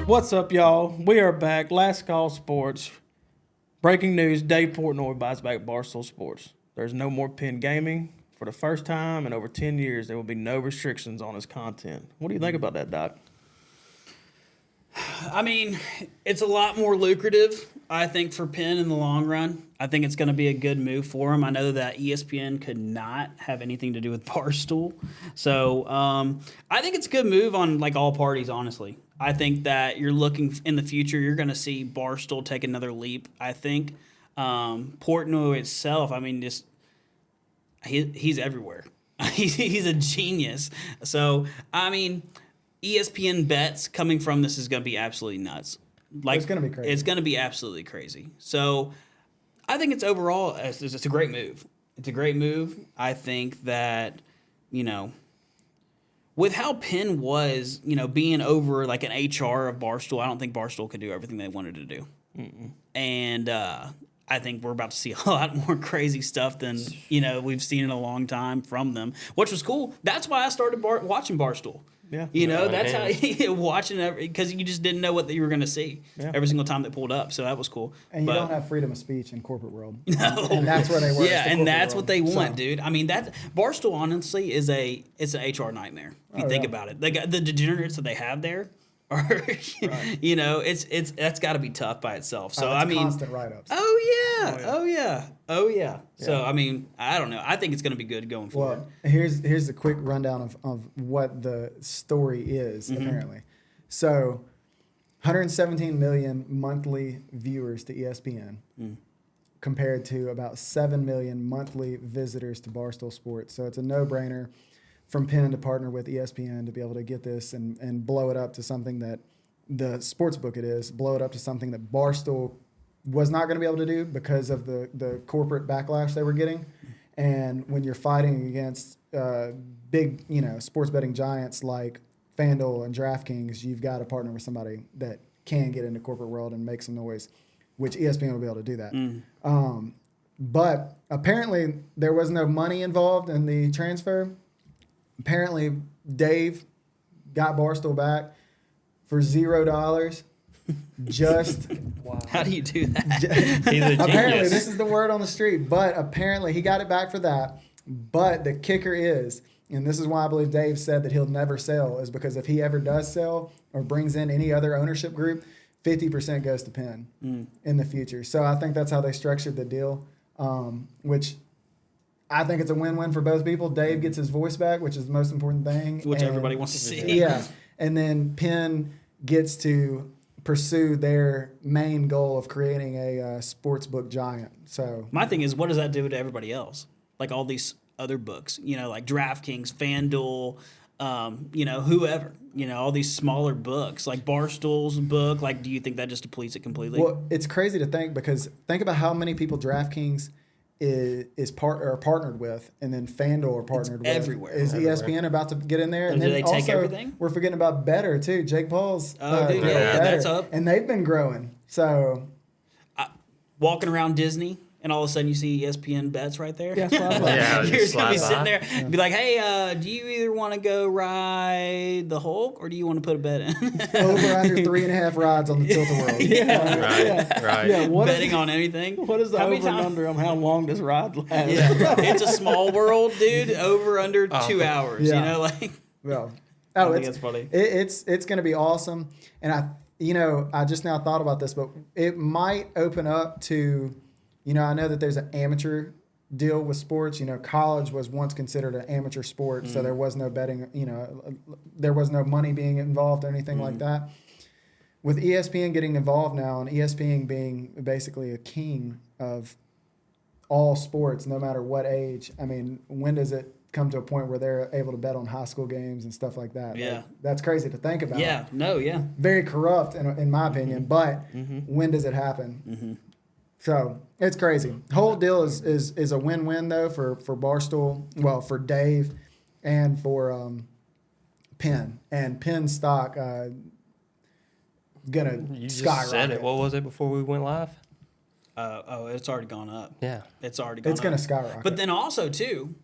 What's up, y'all? We are back. Last Call Sports. Breaking news, Dave Portnoy buys back Barstool Sports. There's no more Penn Gaming. For the first time in over 10 years, there will be no restrictions on his content. What do you think about that, Doc? I mean, it's a lot more lucrative, I think, for Penn in the long run. I think it's going to be a good move for him. I know that ESPN could not have anything to do with Barstool. So I think it's a good move on like all parties, honestly. I think that you're looking in the future, you're going to see Barstool take another leap. I think Portnoy itself, I mean, just he's everywhere. He's a genius. So, I mean, ESPN bets coming from this is going to be absolutely nuts. Like, it's going to be crazy. It's going to be absolutely crazy. So, I think it's overall, it's a great move. It's a great move. I think that, you know, with how Penn was, you know, being over like an HR of Barstool, I don't think Barstool could do everything they wanted to do. Mm-mm. And I think we're about to see a lot more crazy stuff than, you know, we've seen in a long time from them, which was cool. That's why I started watching Barstool. Yeah. You know, that's how watching because you just didn't know what you were going to see every single time they pulled up. So that was cool. And you don't have freedom of speech in corporate world. No. And that's where they work. Yeah, and that's what they want, dude. I mean, Barstool honestly is it's an HR nightmare if you think about it. They got the degenerates that they have there. You know, that's got to be tough by itself. So I mean, constant write-ups. Oh yeah. So I mean, I don't know. I think it's going to be good going forward. Well, here's a quick rundown of what the story is apparently. So, 117 million monthly viewers to ESPN, compared to about 7 million monthly visitors to Barstool Sports. So it's a no-brainer from Penn to partner with ESPN to be able to get this and blow it up to something that the sports book blow it up to something that Barstool was not going to be able to do because of the corporate backlash they were getting. And when you're fighting against big, you know, sports betting giants like FanDuel and DraftKings, you've got to partner with somebody that can get into corporate world and make some noise, which ESPN will be able to do that. But apparently there was no money involved in the transfer. Apparently, Dave got Barstool back for $0. Just wow. How do you do that? He's a apparently, genius. this is the word on the street. But apparently, he got it back for that. But the kicker is, and this is why I believe Dave said that he'll never sell, is because if he ever does sell or brings in any other ownership group, 50% goes to Penn in the future. So I think that's how they structured the deal, which I think it's a win-win for both people. Dave gets his voice back, which is the most important thing. Which everybody wants to see. Yeah. And then Penn gets to pursue their main goal of creating a sports book giant. So my thing is, what does that do to everybody else? Like all these other books, you know, like DraftKings, FanDuel, you know, whoever, you know, all these smaller books, like Barstool's book. Like, do you think that just depletes it completely? Well, it's crazy to think because think about how many people DraftKings is partnered with, and then FanDuel are partnered with. Everywhere. Is ESPN about to get in there? And do then they take also, everything? We're forgetting about Better too. Jake Paul's. Dude, Better, that's up. and they've been growing. So walking around Disney, and all of a sudden you see ESPN bets right there. Yeah, slide by. Yeah, You're just gonna be slide sitting by. there and be like, "Hey, do you either want to go ride the Hulk or do you want to put a bet in?" over under 3.5 rides on the Tilt-A-Whirl. Right. Yeah, what Betting on anything. What is the How many over and times- under on how long this ride lasts? Yeah, it's a small world, dude. Over under 2 hours. Yeah. You know, like. Well, I think that's funny. It's going to be awesome, and I just now thought about this, but it might open up to, you know, I know that there's an amateur deal with sports. You know, college was once considered an amateur sport, so there was no betting. You know, there was no money being involved or anything like that. With ESPN getting involved now, and ESPN being basically a king of all sports, no matter what age. I mean, when does it come to a point where they're able to bet on high school games and stuff like that? Yeah. Like, that's crazy to think about. Yeah. No. Yeah. Very corrupt, in my opinion. But when does it happen? So it's crazy. The whole deal is a win-win though for Barstool. Well, for Dave, and for Penn. And Penn stock gonna You just skyrocket. said it. What was it before we went live? It's already gone up. Yeah. It's already gone up. It's gonna skyrocket. But then also too,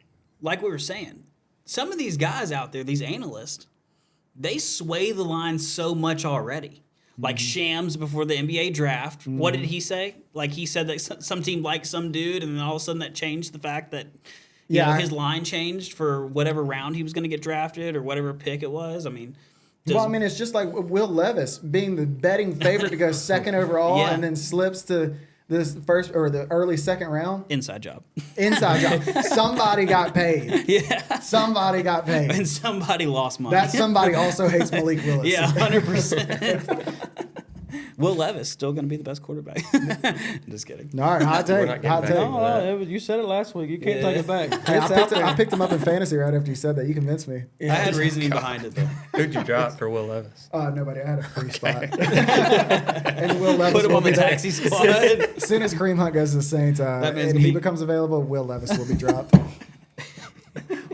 like we were saying, some of these guys out there, these analysts, they sway the line so much already. like shams before the NBA draft. What did he say? Like he said that some team liked some dude, and then all of a sudden that changed the fact that his line changed for whatever round he was going to get drafted or whatever pick it was. I mean, it's just like Will Levis being the betting favorite to go second overall and then slips to this first or the early second round. Inside job. Inside job. Somebody got paid. Yeah. Somebody got paid. And somebody lost money. That somebody also hates Malik Willis. Yeah, 100%. Will Levis still going to be the best quarterback. Just kidding. All right, hot take. not getting Hot back take. into that. You said it last week. You can't take it back. Hey, It's out there. I picked him up in fantasy right after you said that. You convinced me. I had reasoning behind it, though. Who'd you drop for Will Levis? Nobody. I had a free spot. And Will Levis Put him will on the be there. taxi squad. As soon as Kareem Hunt goes to the Saints man's and gonna he be- becomes available, Will Levis will be dropped.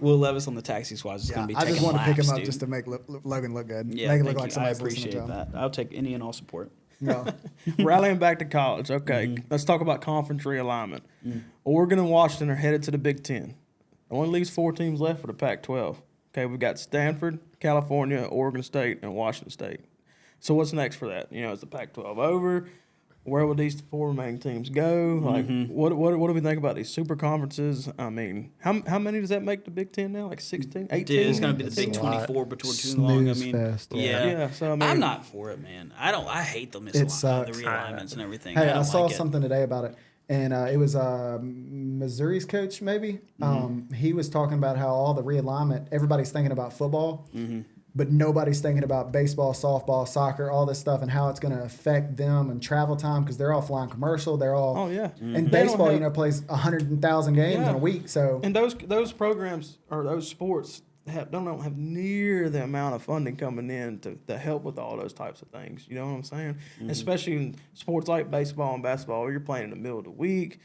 Will Levis on the taxi squad is going to be I taking just want to pick him laps, up dude. just to make Logan look good. Yeah, make it thank look like you. I somebody's listening appreciate to him. that. I'll take any and all support. No. Rallying back to college. Okay, let's talk about conference realignment. Oregon and Washington are headed to the Big Ten. Only leaves 4 teams left for the Pac-12. Okay, we've got Stanford, California, Oregon State, and Washington State. So what's next for that? Is the Pac-12 over? Where will these 4 remaining teams go? Like, what do we think about these super conferences? I mean, how many does that make the Big Ten now? Like 16, 18? Dude, it's going to be the Big a lot. 24 between too long. I Snooze mean, fest. yeah. Yeah, so, I mean- I'm not for it, man. I hate the It the sucks. realignments and everything. Hey, I I don't saw like it. something today about it, and it was Missouri's coach, maybe. He was talking about how all the realignment, everybody's thinking about football, but nobody's thinking about baseball, softball, soccer, all this stuff, and how it's going to affect them and travel time because they're all flying commercial. They're all Oh, yeah. and They don't baseball, have- plays 100,000 games in Yeah. a week. So And those programs or those sports don't have near the amount of funding coming in to help with all those types of things. You know what I'm saying? Especially in sports like baseball and basketball, where you're playing in the middle of the week.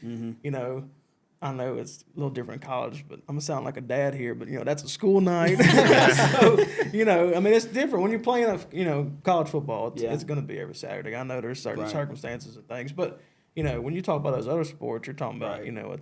I know it's a little different in college, but I'm gonna sound like a dad here. But that's a school night, so it's different when you're playing college football. It's gonna be every Saturday. I know there's certain circumstances and things, but when you talk about those other sports, you're talking about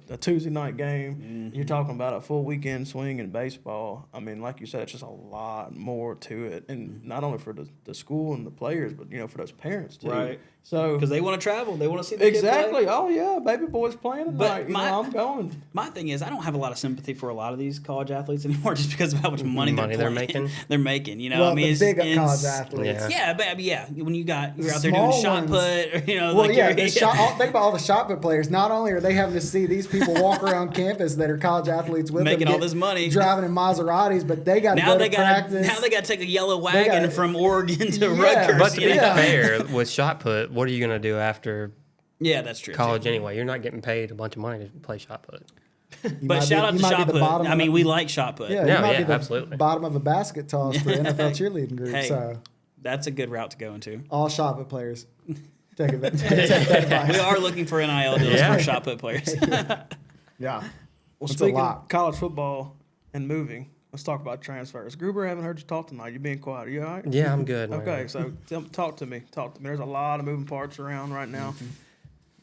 a Tuesday night game. You're talking about a full weekend swing in baseball. I mean, like you said, it's just a lot more to it, and not only for the school and the players, but for those parents too. Right. So Because they want to travel. They want to see the kid play. exactly. Oh yeah, baby boy's playing tonight. But I'm going. My thing is, I don't have a lot of sympathy for a lot of these college athletes anymore, just because of how much money, They're making. They're making. well, I mean, the big it's college athletes. Yeah, but when you're out there Small doing shot ones. put, or, Well, think about all the shot put players. Not only are they having to see these people walk around campus that are college athletes with Making them all this money. driving in Maseratis, but they got to go to practice. Now they got to take a yellow wagon gotta- from Oregon to Yeah, Rutgers. But to be Yeah. fair, with shot put, what are you going to do after Yeah, that's true. college anyway? You're not getting paid a bunch of money to play shot put. But shout out to shot put. I mean, we like shot put. Yeah, No, you might yeah, be the absolutely. bottom of a basket toss for NFL cheerleading group. Hey. So That's a good route to go into. all shot put players, take that advice. We are looking for NIL deals Yeah. for shot put players. Yeah. Well, It's a speaking lot. of college football and moving, let's talk about transfers. Gruber, I haven't heard you talk tonight. You being quiet. Are you all right? Yeah, I'm good. Okay, so talk to me. There's a lot of moving parts around right now.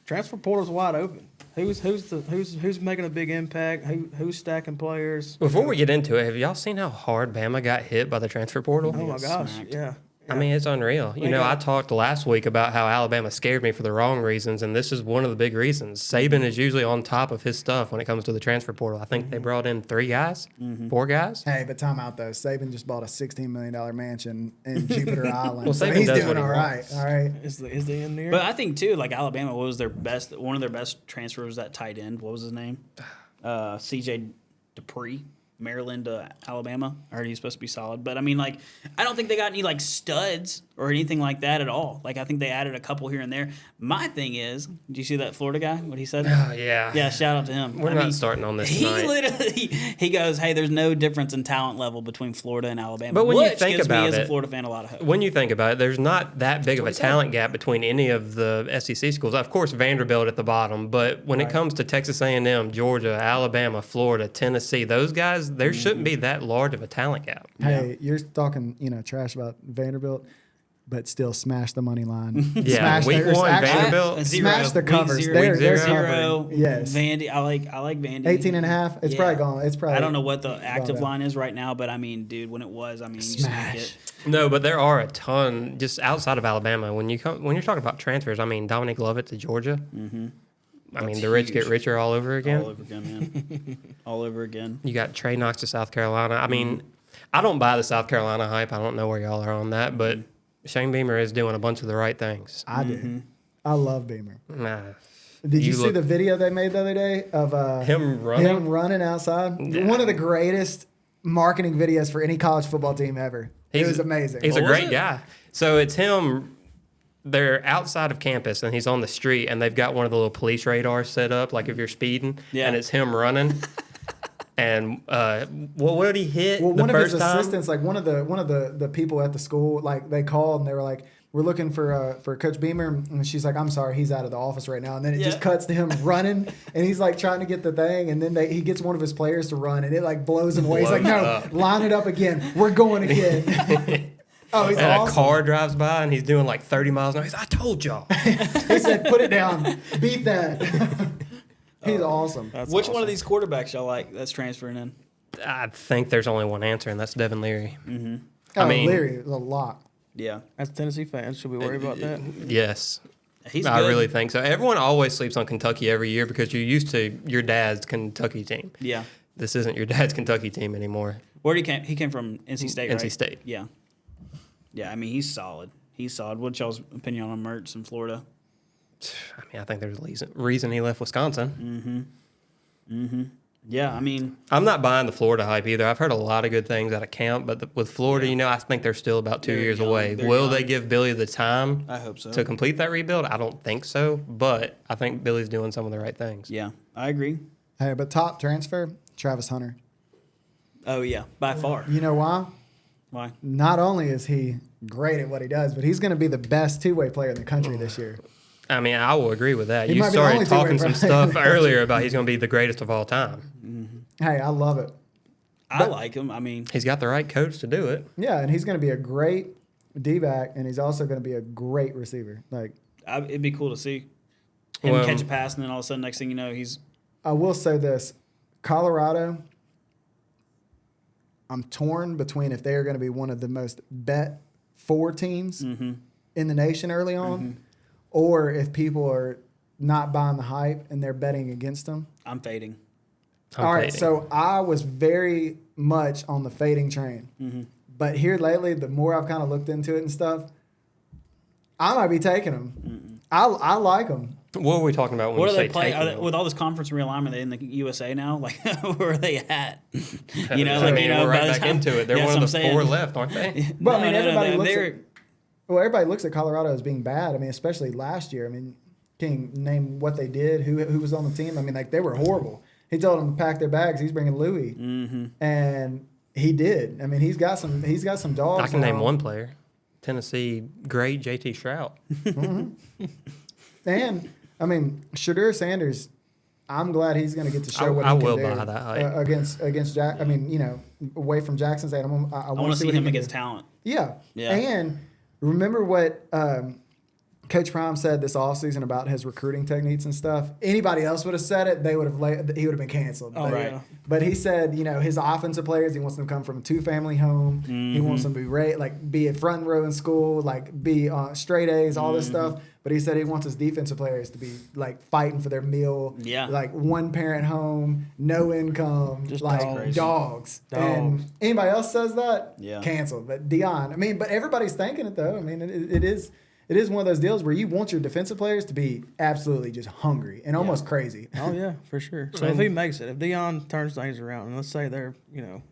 Transfer portal's wide open. Who's making a big impact? Who's stacking players? Before we get into it, have y'all seen how hard Bama got hit by the transfer portal? Oh my gosh, smacked. yeah. I mean, it's unreal. I talked last week about how Alabama scared me for the wrong reasons, and this is one of the big reasons. Saban is usually on top of his stuff when it comes to the transfer portal. I think they brought in 3 guys, 4 guys. Hey, but time out though. Saban just bought a $16 million mansion in Jupiter Island. Well, so Saban he's does doing what he all right. wants. All right. Is the in there? But I think too, like Alabama was one of their best transfers. That tight end, what was his name? CJ Dupree, Maryland to Alabama. I heard he's supposed to be solid, but I mean, like, I don't think they got any like studs or anything like that at all. Like, I think they added a couple here and there. My thing is, did you see that Florida guy? What he said? Oh, yeah. Yeah, shout out to him. We're not starting on this He tonight. literally he goes, "Hey, there's no difference in talent level between Florida and Alabama." But when you which think gives about me as a it- Florida fan a lot of hope. When you think about it, there's not that big of a talent gap between any of the SEC schools. Of course, Vanderbilt at the bottom, but when it comes to Texas A&M, Georgia, Alabama, Florida, Tennessee, those guys, there shouldn't be that large of a talent gap. Hey, you're talking, trash about Vanderbilt. but still smashed the money line. Yeah, Smashed week their- one, actually, Vanderbilt. Smash the Week covers. zero. They're Week zero. covering. Yes. Vandy. I like Vandy. 18 and a half. It's Yeah. probably gone. It's probably. I don't know what the active down. line is right now, but I mean, dude, when it was, I mean, you smack Smash. it. No, but there are a ton just outside of Alabama. When you're talking about transfers, I mean, Dominic Lovett to Georgia. Mm-hmm. I mean, the rich get richer all over again. All over again, man. All over again. You got Trey Knox to South Carolina. I mean, I don't buy the South Carolina hype. I don't know where y'all are on that, but Shane Beamer is doing a bunch of the right things. I do. I love Beamer. Nah. Did you see look- the video they made the other day of Him running? Him running outside. Yeah. One of the greatest marketing videos for any college football team ever. It was amazing. He's a What was great it? guy. So it's him. They're outside of campus and he's on the street and they've got one of the little police radars set up, like if you're speeding, Yeah. and it's him running. And what did he hit Well, the one of his first time? assistants, like one of the people at the school, like they called and they were like, "We're looking for Coach Beamer," and she's like, "I'm sorry, he's out of the office right now." And then it just Yeah. cuts to him running, and he's like trying to get the thing, and then he gets one of his players to run, and it like blows him away. He's like, Blows "No, up. line it up again. We're going again." Oh, he's And awesome. a car drives by and he's doing like 30 miles an hour. He's like, I told y'all. He said, "Put it down, beat that." He's awesome. That's Which one awesome. of these quarterbacks y'all like that's transferring in? I think there's only one answer, and that's Devin Leary. Oh, mean- Leary is a lot. Yeah. As Tennessee fans, should we worry about that? Yes. He's I good. really think so. Everyone always sleeps on Kentucky every year because you're used to your dad's Kentucky team. Yeah. This isn't your dad's Kentucky team anymore. Where he came? He came from NC State, right? NC State. Yeah. Yeah, I mean, he's solid. He's solid. What's y'all's opinion on Mertz in Florida? I mean, I think there's a reason he left Wisconsin. Yeah, I mean, I'm not buying the Florida hype either. I've heard a lot of good things out of camp, but with Florida, I think they're still about 2 They're years young. away. They're Will young. they give Billy the time I hope so. to complete that rebuild? I don't think so, but I think Billy's doing some of the right things. Yeah, I agree. Hey, but top transfer, Travis Hunter. Oh, yeah, by far. You know why? Why? Not only is he great at what he does, but he's going to be the best two-way player in the country this year. I mean, I will agree with that. He You might be the only started talking two-way some player. stuff earlier about he's going to be the greatest of all time. Hey, I love it. I like him. I mean, He's got the right coach to do it. Yeah, and he's going to be a great D-back, and he's also going to be a great receiver. Like, it'd be cool to see him Well- catch a pass, and then all of a sudden, next thing you know, he's I will say this. Colorado, I'm torn between if they are going to be one of the most bet for teams in the nation early on, or if people are not buying the hype and they're betting against them. I'm fading. I'm All right, fading. so I was very much on the fading train. But here lately, the more I've kind of looked into it and stuff, I might be taking them. I like them. What are we talking about when What you are say they playing? taking them? With all this conference realignment, are they in the USA now? Like, where are they at? I mean, we're right back into it. They're Yeah, one of that's the what I'm four saying. left, aren't they? But I mean, everybody looks they're- at everybody looks at Colorado as being bad. I mean, especially last year. I mean, can you name what they did? Who was on the team? I mean, like they were horrible. He told them to pack their bags. He's bringing Louis, and he did. I mean, he's got some dogs. I can name now. one player. Tennessee great JT Shrout. And I mean, Shadur Sanders. I'm glad he's going to get to show I- what I he can will do buy that hype. against Jack. I mean, away from Jackson State. I I want to see what he him can against do. talent. Yeah. Yeah. And remember what Coach Prime said this offseason about his recruiting techniques and stuff? Anybody else would have said it, he would have been canceled. Oh, but, right. But he said, his offensive players, he wants them to come from a two-family home. He wants them to be a front row in school, like be straight A's, all this stuff. But he said he wants his defensive players to be like fighting for their meal. Yeah. Like one parent home, no income, Just like dogs. dogs. And anybody else says that, Yeah. canceled. But Dion, I mean, but everybody's thinking it though. I mean, it is one of those deals where you want your defensive players to be absolutely just hungry and almost crazy. Oh yeah, for sure. So if he makes it, if Dion turns things around, and let's say they're, I'm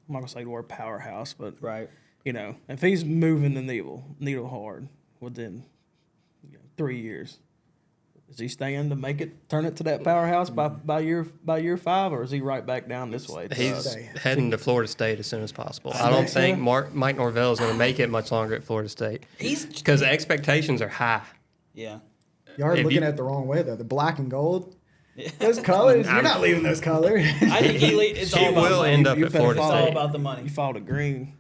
not gonna say the word powerhouse, but Right. if he's moving the needle hard within 3 years, is he staying to make it, turn it to that powerhouse by year 5, or is he right back down this way? to He's us? heading to Florida State as soon as possible. I don't think Mike Norvell is going to make it much longer at Florida State because the expectations are high. Yeah. You are If looking you- at it the wrong way though. The black and gold, those colors, you're not leaving those colors. I think it's He all about will money. end up You at better Florida It's follow all State. about the money. You followed a green.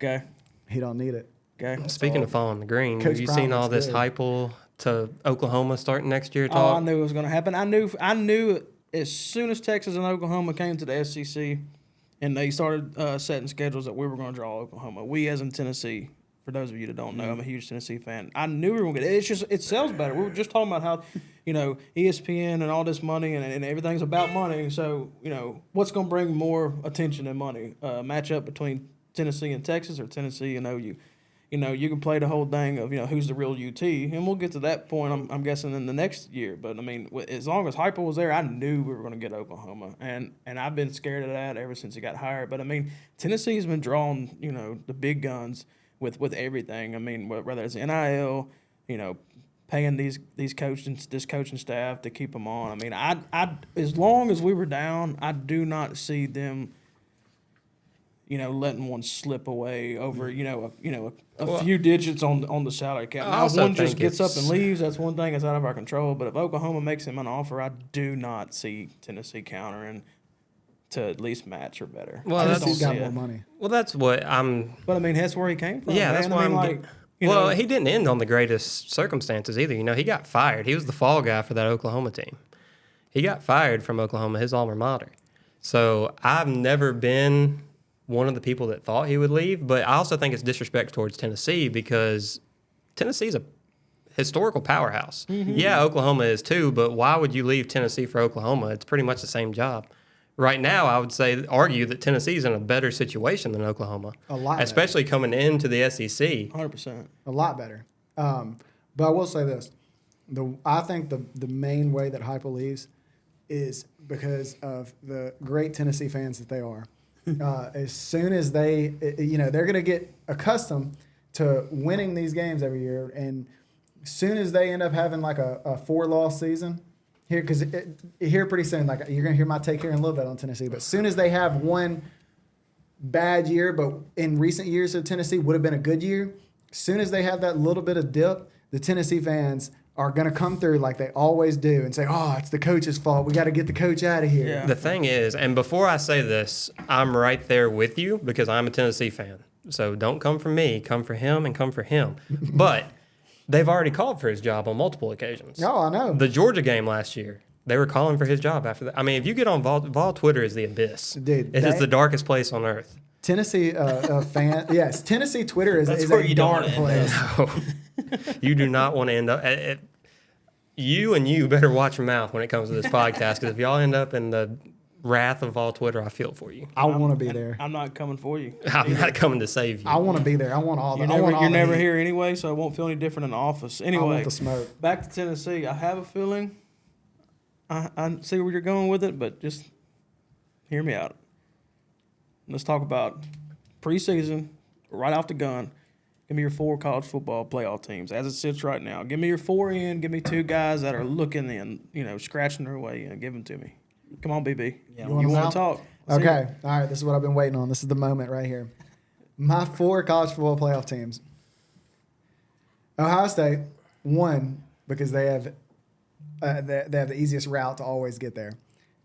Okay. He don't need it. Okay. Speaking of falling the green, Coach have you Prime seen all looks this good. hype to Oklahoma starting next year Oh, talk? I knew it was going to happen. I knew as soon as Texas and Oklahoma came to the SEC and they started setting schedules that we were going to draw Oklahoma. We, as in Tennessee, for those of you that don't know, I'm a huge Tennessee fan. I knew we were going to get it. It's just, it sells better. We were just talking about how, ESPN and all this money and everything's about money. So, what's going to bring more attention than money? Matchup between Tennessee and Texas or Tennessee and OU? You can play the whole thing of, who's the real UT, and we'll get to that point, I'm guessing, in the next year. But, as long as Heupel was there, I knew we were going to get Oklahoma. And I've been scared of that ever since he got hired. But, Tennessee's been drawing, the big guns with everything. Whether it's NIL, paying this coaching staff to keep them on. I as long as we were down, I do not see them letting one slip away over, a few digits on the salary cap. I Now, if also one just think gets up it's- and leaves, that's one thing that's out of our control. But if Oklahoma makes him an offer, I do not see Tennessee countering to at least match or better. Well, I just Tennessee's don't got see more it. money. Well, that's what I'm. But, that's where he came from. Yeah, man. that's why I'm. Well, he didn't end on the greatest circumstances either. He got fired. He was the fall guy for that Oklahoma team. He got fired from Oklahoma, his alma mater. So I've never been one of the people that thought he would leave, but I also think it's disrespect towards Tennessee because Tennessee's a historical powerhouse. Mm-hmm. Yeah, Oklahoma is too, but why would you leave Tennessee for Oklahoma? It's pretty much the same job. Right now, I would argue that Tennessee's in a better situation than Oklahoma. A lot better. Especially coming into the E SEC. 100%. A lot better. But I will say this. I think the main way that Heupel leaves is because of the great Tennessee fans that they are. As soon as they're going to get accustomed to winning these games every year, and as soon as they end up having like a 4-loss season, here pretty soon, like you're going to hear my take here in a little bit on Tennessee, but as soon as they have one bad year, but in recent years of Tennessee would have been a good year, as soon as they have that little bit of dip, the Tennessee fans are going to come through like they always do and say, oh, it's the coach's fault. We got to get the coach out of here. Yeah. The thing is, and before I say this, I'm right there with you because I'm a Tennessee fan. So don't come for me, come for him and come for him. But they've already called for his job on multiple occasions. No, I know. The Georgia game last year, they were calling for his job after that. If you get on Vol Twitter is the abyss. Dude, It is the darkest place on earth. Tennessee fan, yes. Tennessee Twitter is where a you don't dark wanna end place. You do not want to end up. You better watch your mouth when it comes to this podcast because if y'all end up in the wrath of all Twitter, I feel for you. I want to be there. I'm not coming for you. I'm not coming to save you. I want to be there. I want all the. You're never here anyway, so it won't feel any different in the office. I Anyway, want the smoke. back to Tennessee. I have a feeling I see where you're going with it, but just hear me out. Let's talk about preseason, right off the gun. Give me your 4 college football playoff teams as it sits right now. Give me your 4 in. Give me 2 guys that are looking in, scratching their way in. Give them to me. Come on, BB. Yeah, You want them want out? to talk? Let's hear Okay. All right. This is what I've been waiting on. This is the moment right here. My 4 college football playoff teams. Ohio State, 1, because they have the easiest route to always get there.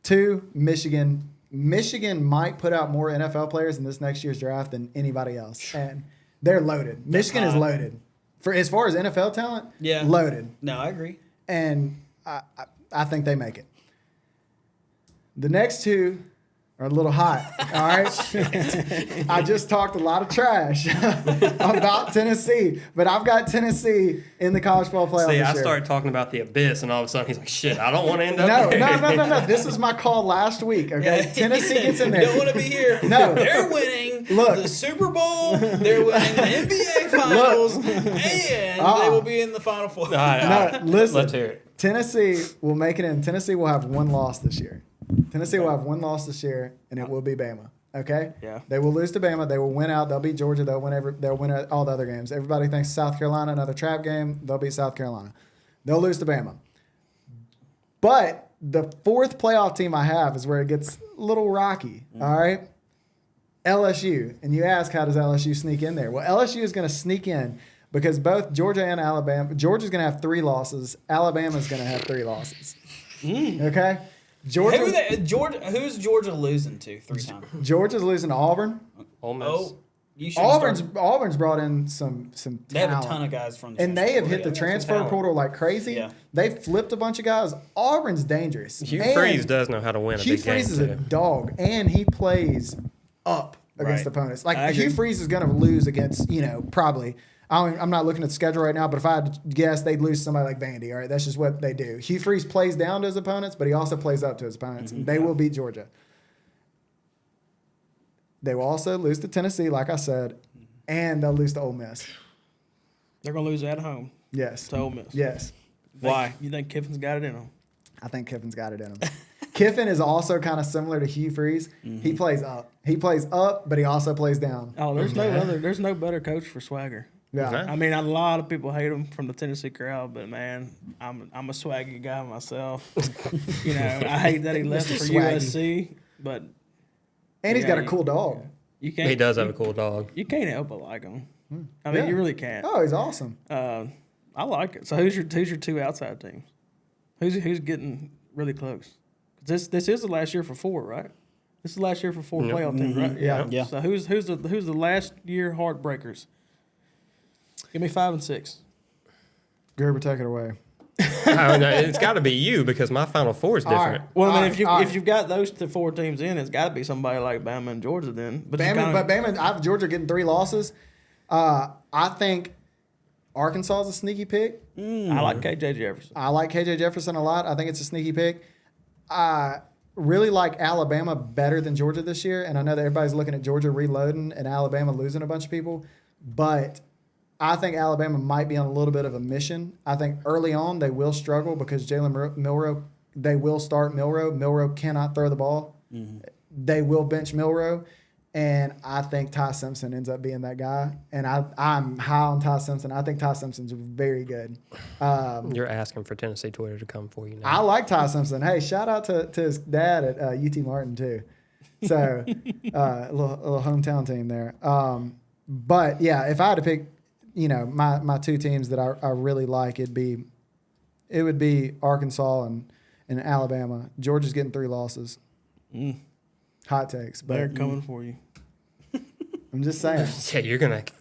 2, Michigan. Michigan might put out more NFL players in this next year's draft than anybody else, and they're loaded. Michigan is loaded for as far as NFL talent. Yeah. Loaded, No, I agree. and I think they make it. The next 2 are a little hot. All right. I just talked a lot of trash about Tennessee, but I've got Tennessee in the college football playoff. See, this I year. started talking about the abyss, and all of a sudden he's like, "Shit, I don't want to end up there." No. This was my call last week. Okay, Tennessee gets in there. Don't want to be here. No. They're winning Look. the Super Bowl. They're winning the NBA Finals, and they will be in the Final Four. All right, Listen. let's hear it. Tennessee will make it in. Tennessee will have 1 loss this year. Tennessee will have 1 loss this year, and it will be Bama. Okay. Yeah. They will lose to Bama. They will win out. They'll beat Georgia. They'll win all the other games. Everybody thinks South Carolina another trap game. They'll beat South Carolina. They'll lose to Bama. But the 4th playoff team I have is where it gets a little rocky. All right. LSU. And you ask, how does LSU sneak in there? Well, LSU is going to sneak in because both Georgia and Alabama. Georgia's going to have 3 losses. Alabama's going to have 3 losses. Okay. Who's Georgia losing to 3 times? Georgia's losing to Auburn. Ole Miss. Oh, You should've Auburn's brought in some talent. They have a ton of guys from the and they have hit the Yeah, transfer talent. portal like crazy. Yeah. They flipped a bunch of guys. Auburn's dangerous. Hugh And Freeze does know how to win a Hugh big game, Freeze is a too. dog, and he plays up against Right. opponents. I Like agree. Hugh Freeze is going to lose against, probably. I'm not looking at the schedule right now, but if I had to guess, they'd lose to somebody like Vandy. All right, that's just what they do. Hugh Freeze plays down to his opponents, but he also plays up to his opponents, and they will beat Georgia. They will also lose to Tennessee, like I said, and they'll lose to Ole Miss. They're gonna lose at home Yes. to Ole Miss. Yes. Why? You think Kiffin's got it in him? I think Kiffin's got it in him. Kiffin is also kind of similar to Hugh Freeze. He plays up. He plays up, but he also plays down. Oh, there's no better coach for swagger. Yeah. Okay. I mean, a lot of people hate him from the Tennessee crowd, but man, I'm a swaggy guy myself. I hate that he left Mr. for Swaggy. USC, but And he's Yeah, got a you- cool dog. you can't. He does have a cool dog. You can't help but like him. I mean, Yeah. you really can't. Oh, he's awesome. I like it. So who's your two outside teams? Who's getting really close? This is the last year for 4, right? This is the last year for 4 playoff teams, right? Yeah. Yeah. So who's the last year heartbreakers? Give me 5 and 6. Gerber, take it away. It's got to be you because my Final Four is All right. different. Well, I mean, All right. if you've got those 4 teams in, it's got to be somebody like Bama and Georgia then. But you Bama, I have Georgia getting 3 losses. I think Arkansas is a sneaky pick. I like KJ Jefferson. I like KJ Jefferson a lot. I think it's a sneaky pick. I really like Alabama better than Georgia this year. And I know that everybody's looking at Georgia reloading and Alabama losing a bunch of people. But I think Alabama might be on a little bit of a mission. I think early on they will struggle because Jalen Milroe, they will start Milroe. Milroe cannot throw the ball. They will bench Milroe. And I think Ty Simpson ends up being that guy. And I'm high on Ty Simpson. I think Ty Simpson's very good. You're asking for Tennessee Twitter to come for you now. I like Ty Simpson. Hey, shout out to his dad at UT Martin, too. So, a little hometown team there. But, yeah, if I had to pick, my 2 teams that I really like, it would be Arkansas and Alabama. Georgia's getting 3 losses. Hot takes. But They're coming for you. I'm just saying. Yeah, you're going to.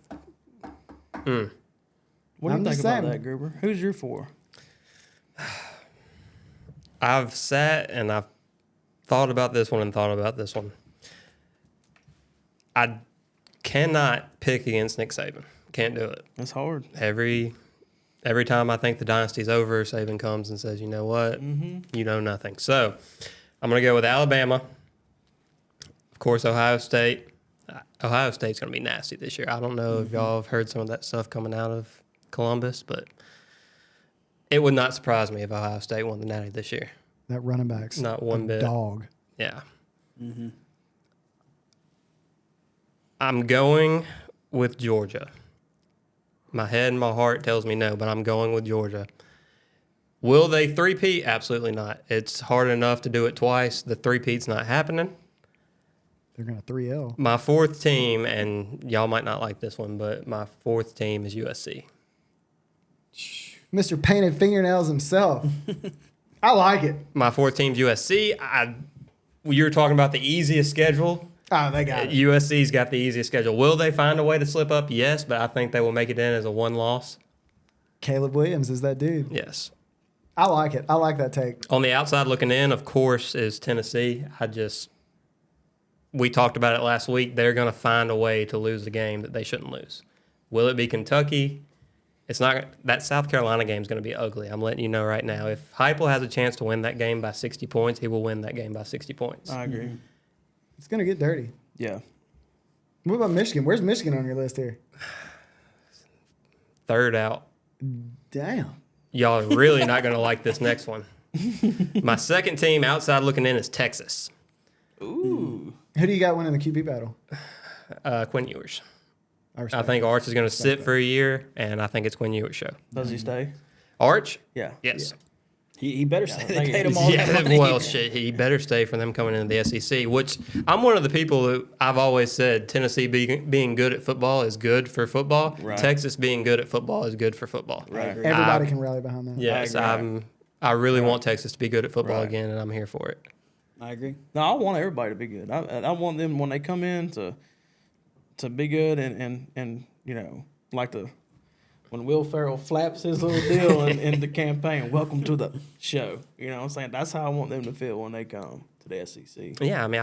What do you I'm think just about saying. that, Gruber? Who's your 4? I've sat and I've thought about this one and thought about this one. I cannot pick against Nick Saban. Can't do it. That's hard. Every time I think the dynasty's over, Saban comes and says, you know what? You know nothing. So I'm going to go with Alabama. Of course, Ohio State. Ohio State's going to be nasty this year. I don't know if y'all have heard some of that stuff coming out of Columbus, but it would not surprise me if Ohio State won the Natty this year. That running back's Not one a bit. dog. Yeah. I'm going with Georgia. My head and my heart tells me no, but I'm going with Georgia. Will they three-peat? Absolutely not. It's hard enough to do it twice. The three-peat's not happening. They're going to 3L. My 4th team, and y'all might not like this one, but my 4th team is USC. Mr. Painted Fingernails himself. I like it. My 4th team's USC. You were talking about the easiest schedule. Oh, they got it. USC's got the easiest schedule. Will they find a way to slip up? Yes, but I think they will make it in as a 1 loss. Caleb Williams is that dude. Yes. I like it. I like that take. On the outside looking in, of course, is Tennessee. We talked about it last week. They're going to find a way to lose the game that they shouldn't lose. Will it be Kentucky? It's not. That South Carolina game is going to be ugly. I'm letting you know right now. If Heupel has a chance to win that game by 60 points, he will win that game by 60 points. I agree. It's going to get dirty. Yeah. What about Michigan? Where's Michigan on your list here? 3rd out. Damn. Y'all are really not going to like this next one. My 2nd team outside looking in is Texas. Ooh. Who do you got winning the QB battle? Quinn Ewers. I I think Arch is going to sit for a year, and I think it's Quinn Ewers' show. Does he stay? Arch? Yeah. Yes. He better say I they think paid it him all that Yeah, money. well, shit, he better stay for them coming into the SEC, which I'm one of the people who I've always said Tennessee being good at football is good for football. Right. Texas being good at football is good for football. Right. Everybody can rally behind that. Yes, I agree. I really want Texas to be good at football Right. again, and I'm here for it. I agree. No, I want everybody to be good. I want them when they come in to to be good and you know, like when Will Ferrell flaps his little deal in the campaign, welcome to the show. You know what I'm saying? That's how I want them to feel when they come to the SEC. Yeah, I mean,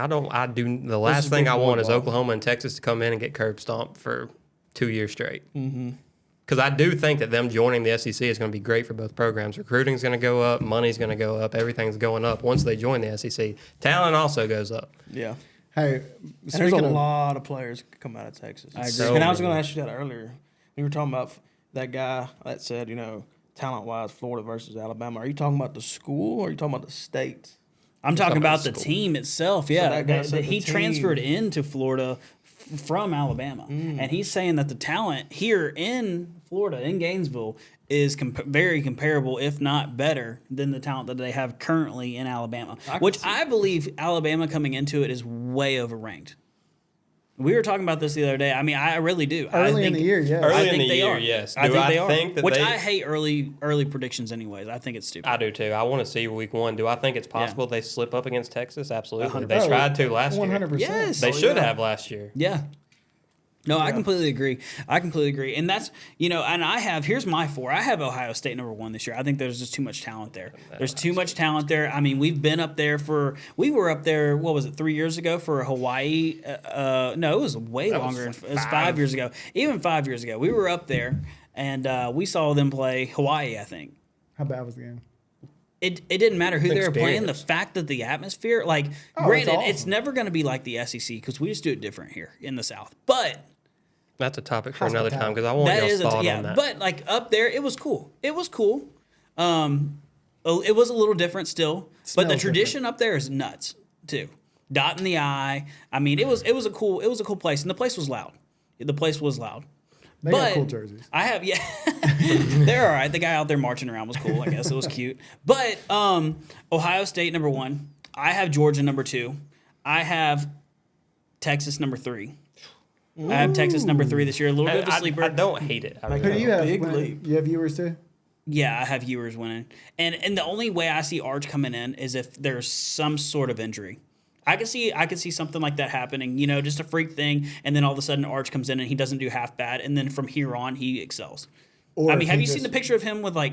the last is thing big I boy want is ball. Oklahoma and Texas to come in and get curb stomped for 2 years straight. Because I do think that them joining the SEC is going to be great for both programs. Recruiting is going to go up, money's going to go up, everything's going up once they join the SEC. Talent also goes up. Yeah. Hey, And there's speaking a of lot of players that come out of Texas. I agree. So And I was many. going to ask you that earlier. You were talking about that guy that said, you know, talent-wise, Florida versus Alabama. Are you talking about the school or are you talking about the state? I'm talking about the school. team itself. Yeah, that guy that said the he team. transferred into Florida from Alabama, and he's saying that the talent here in Florida, in Gainesville, is very comparable, if not better, than the talent that they have currently in Alabama. Which I believe Alabama coming into it is way overranked. We were talking about this the other day. I mean, I really do. early in the year, yeah. Early I in think the they year, are. yes. I Do think I they are. think that Which they- I hate early predictions anyways. I think it's stupid. I do too. I want to see week 1. Do I think it's possible they slip up against Texas? Absolutely. 100%. They tried to last year. 100%. Yes. They should have last year. Yeah. No, I completely agree. And that's, you know, and here's my 4. I have Ohio State number 1 this year. I think there's just too much talent there. There's too much talent there. I mean, we were up there, what was it, 3 years ago for Hawaii? No, it was way That was longer. like It was 5 years ago. Even 5 years ago. We were up there and we saw them play Hawaii, I think. How bad was the game? It didn't matter who they were playing. The Experience. fact that the atmosphere, like, Oh, granted, it's it's awesome. never going to be like the SEC because we just do it different here in the South. But That's a topic for another time because I want that y'all's is, thought on that. but like up there, it was cool. It was cool. It was a little different still, but the Smells tradition up there is nuts too. Dot in the I. I mean, it was a cool place, and the place was loud. The place was loud. They got cool jerseys. I have, yeah. They're all right. The guy out there marching around was cool, I guess. It was cute. But Ohio State, number 1. I have Georgia, number 2. I have Texas, number 3. I have Texas, number 3 this year. A little bit of a sleeper. I don't hate it. I Like, really Who do don't. you have? Big winning? league. You have viewers too? Yeah, I have Ewers winning. And the only way I see Arch coming in is if there's some sort of injury. I could see something like that happening, you know, just a freak thing, and then all of a sudden Arch comes in and he doesn't do half bad, and then from here on he excels. Or I if mean, he have you just- seen the picture of him with like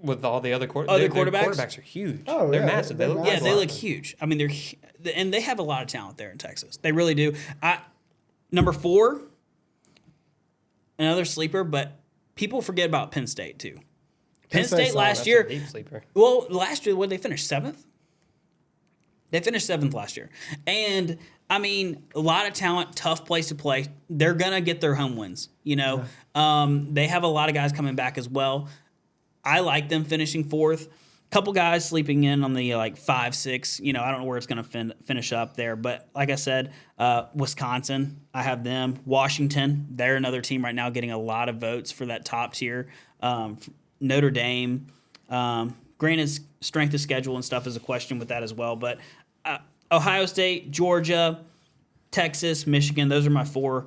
With all the other Other their quarterbacks? quarterbacks are huge. Oh, they're yeah, massive. they're They look yeah, massive. they look huge. I mean, and they have a lot of talent there in Texas. They really do. Number 4, another sleeper, but people forget about Penn State too. Penn State's State last That's a year. deep sleeper. Well, last year, what did they finish? 7th? They finished 7th last year. And, I mean, a lot of talent, tough place to play. They're going to get their home wins, you know. They have a lot of guys coming back as well. I like them finishing 4th. Couple guys sleeping in on the, 5, 6. You know, I don't know where it's going to finish up there. But, like I said, Wisconsin, I have them. Washington, they're another team right now getting a lot of votes for that top tier. Notre Dame. Granted, strength of schedule and stuff is a question with that as well. But Ohio State, Georgia, Texas, Michigan, those are my 4.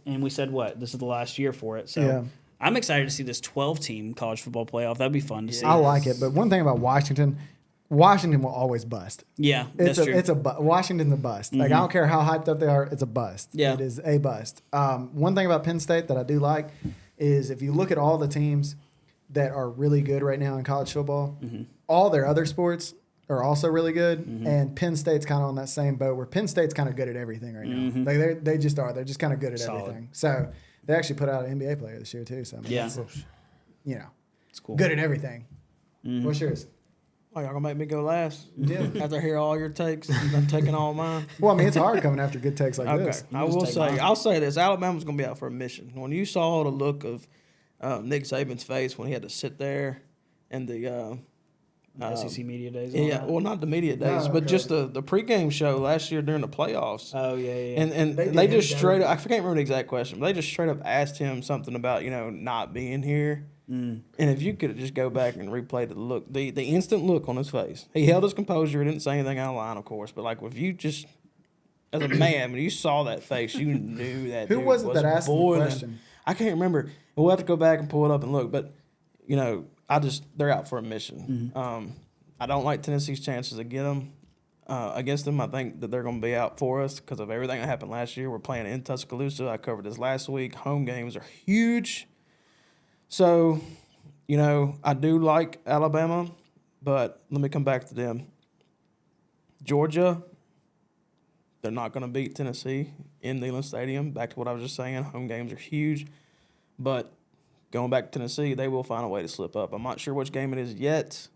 And we said what? This is the last year for it. So Yeah. I'm excited to see this 12-team college football playoff. That'd be fun to see. I like it, but one thing about Washington will always bust. Yeah, that's true. Washington's a bust. Like I don't care how hyped up they are, it's a bust. Yeah. It is a bust. One thing about Penn State that I do like is if you look at all the teams that are really good right now in college football, all their other sports are also really good, and Penn State's kind of on that same boat where Penn State's kind of good at everything right now. Like they just are. They're just kind of good at Solid. everything. So they actually put out an NBA player this year too. So I mean, Yeah. that's, you know, It's cool. good at everything. What's yours? Oh, y'all gonna make me go last? Yeah. After I hear all your takes, I'm taking all mine. Well, I mean, it's hard coming after good takes like Okay, this. I will say, I'll say this: Alabama's gonna be out for a mission. When you saw the look of Nick Saban's face when he had to sit there and the SEC media days. and all yeah, that. well, not the media days, No, but okay. just the pregame show last year during the playoffs. Oh yeah. And They they did just him straight down. up, I can't remember the exact question, but they just straight up asked him something about, not being here. And if you could just go back and replay the look, the instant look on his face. He held his composure, didn't say anything out of line, of course, but if you just, as a man, when you saw that face, you knew that Who dude was it that asked him the boiling. question? I can't remember. We'll have to go back and pull it up and look, but, they're out for a mission. I don't like Tennessee's chances to get them. against them. I think that they're going to be out for us because of everything that happened last year. We're playing in Tuscaloosa. I covered this last week. Home games are huge. So, I do like Alabama, but let me come back to them. Georgia, they're not going to beat Tennessee in Neyland Stadium. Back to what I was just saying, home games are huge. But going back to Tennessee, they will find a way to slip up. I'm not sure which game it is yet.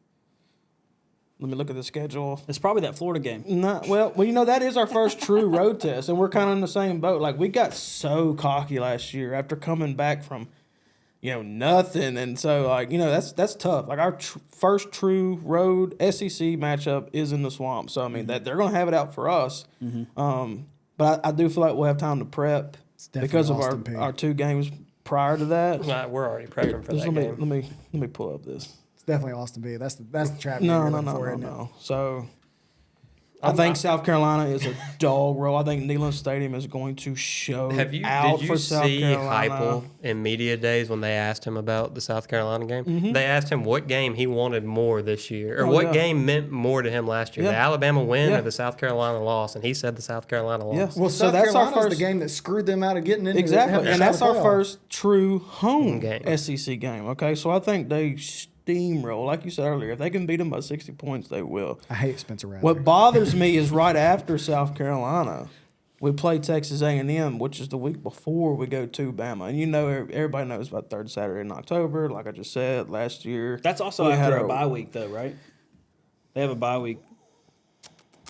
Let me look at the schedule. It's probably that Florida game. Well, that is our first true road test, and we're kind of in the same boat. Like, we got so cocky last year after coming back from, nothing. And so, that's tough. Like, our first true road SEC matchup is in the Swamp. So, I mean, that they're going to have it out for us. But I do feel like we'll have time to prep because of our 2 games prior to that. We're already prepping for that game. Let me pull up this. It's definitely Austin Peay. That's the trap. No. So I think South Carolina is a dog roll. I think Neyland Stadium is going to show Did you for South see Carolina. Heupel in media days when they asked him about the South Carolina game? They asked him what game he wanted more this year, or what game meant more to him last year, the Alabama win or the South Carolina loss, and he said the South Carolina loss. Yeah. Well, So South that's our Carolina's first the game that screwed them out of getting into Exactly, and that's our first true home game. SEC game. Okay, so I think they steamroll. Like you said earlier, if they can beat them by 60 points, they will. I hate Spencer Rattler. What bothers me is right after South Carolina, we play Texas A&M, which is the week before we go to Bama. And everybody knows about third Saturday in October. Like I just said, last year. That's also after a bye week, though, right? They have a bye week.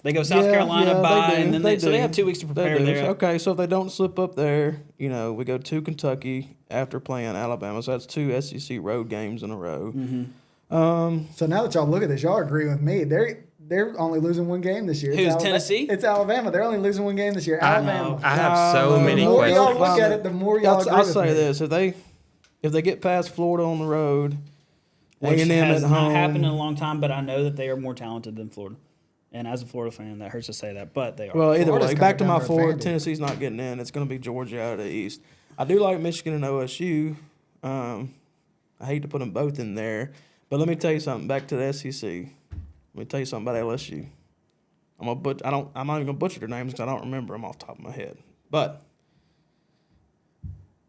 They go South Carolina bye, and then they have 2 weeks to prepare there. Okay, so if they don't slip up there, we go to Kentucky after playing Alabama. So that's 2 SEC road games in a row. So now that y'all look at this, y'all agree with me. They're only losing 1 game this year. Who's Tennessee? It's Alabama. They're only losing 1 game this year. Alabama. I have so many The more y'all questions. look at it, the more y'all agree I'll with say me. this: if they get past Florida on the road, Which A&M has at not home, happened in a long time, but I know that they are more talented than Florida. And as a Florida fan, that hurts to say that, but they are. Well, either Florida's way, coming back to down my to forward. Vandy. Tennessee's not getting in. It's going to be Georgia out of the East. I do like Michigan and OSU. I hate to put them both in there, but let me tell you something. Back to the SEC. Let me tell you something about LSU. I'm not even gonna butcher their names because I don't remember them off the top of my head. But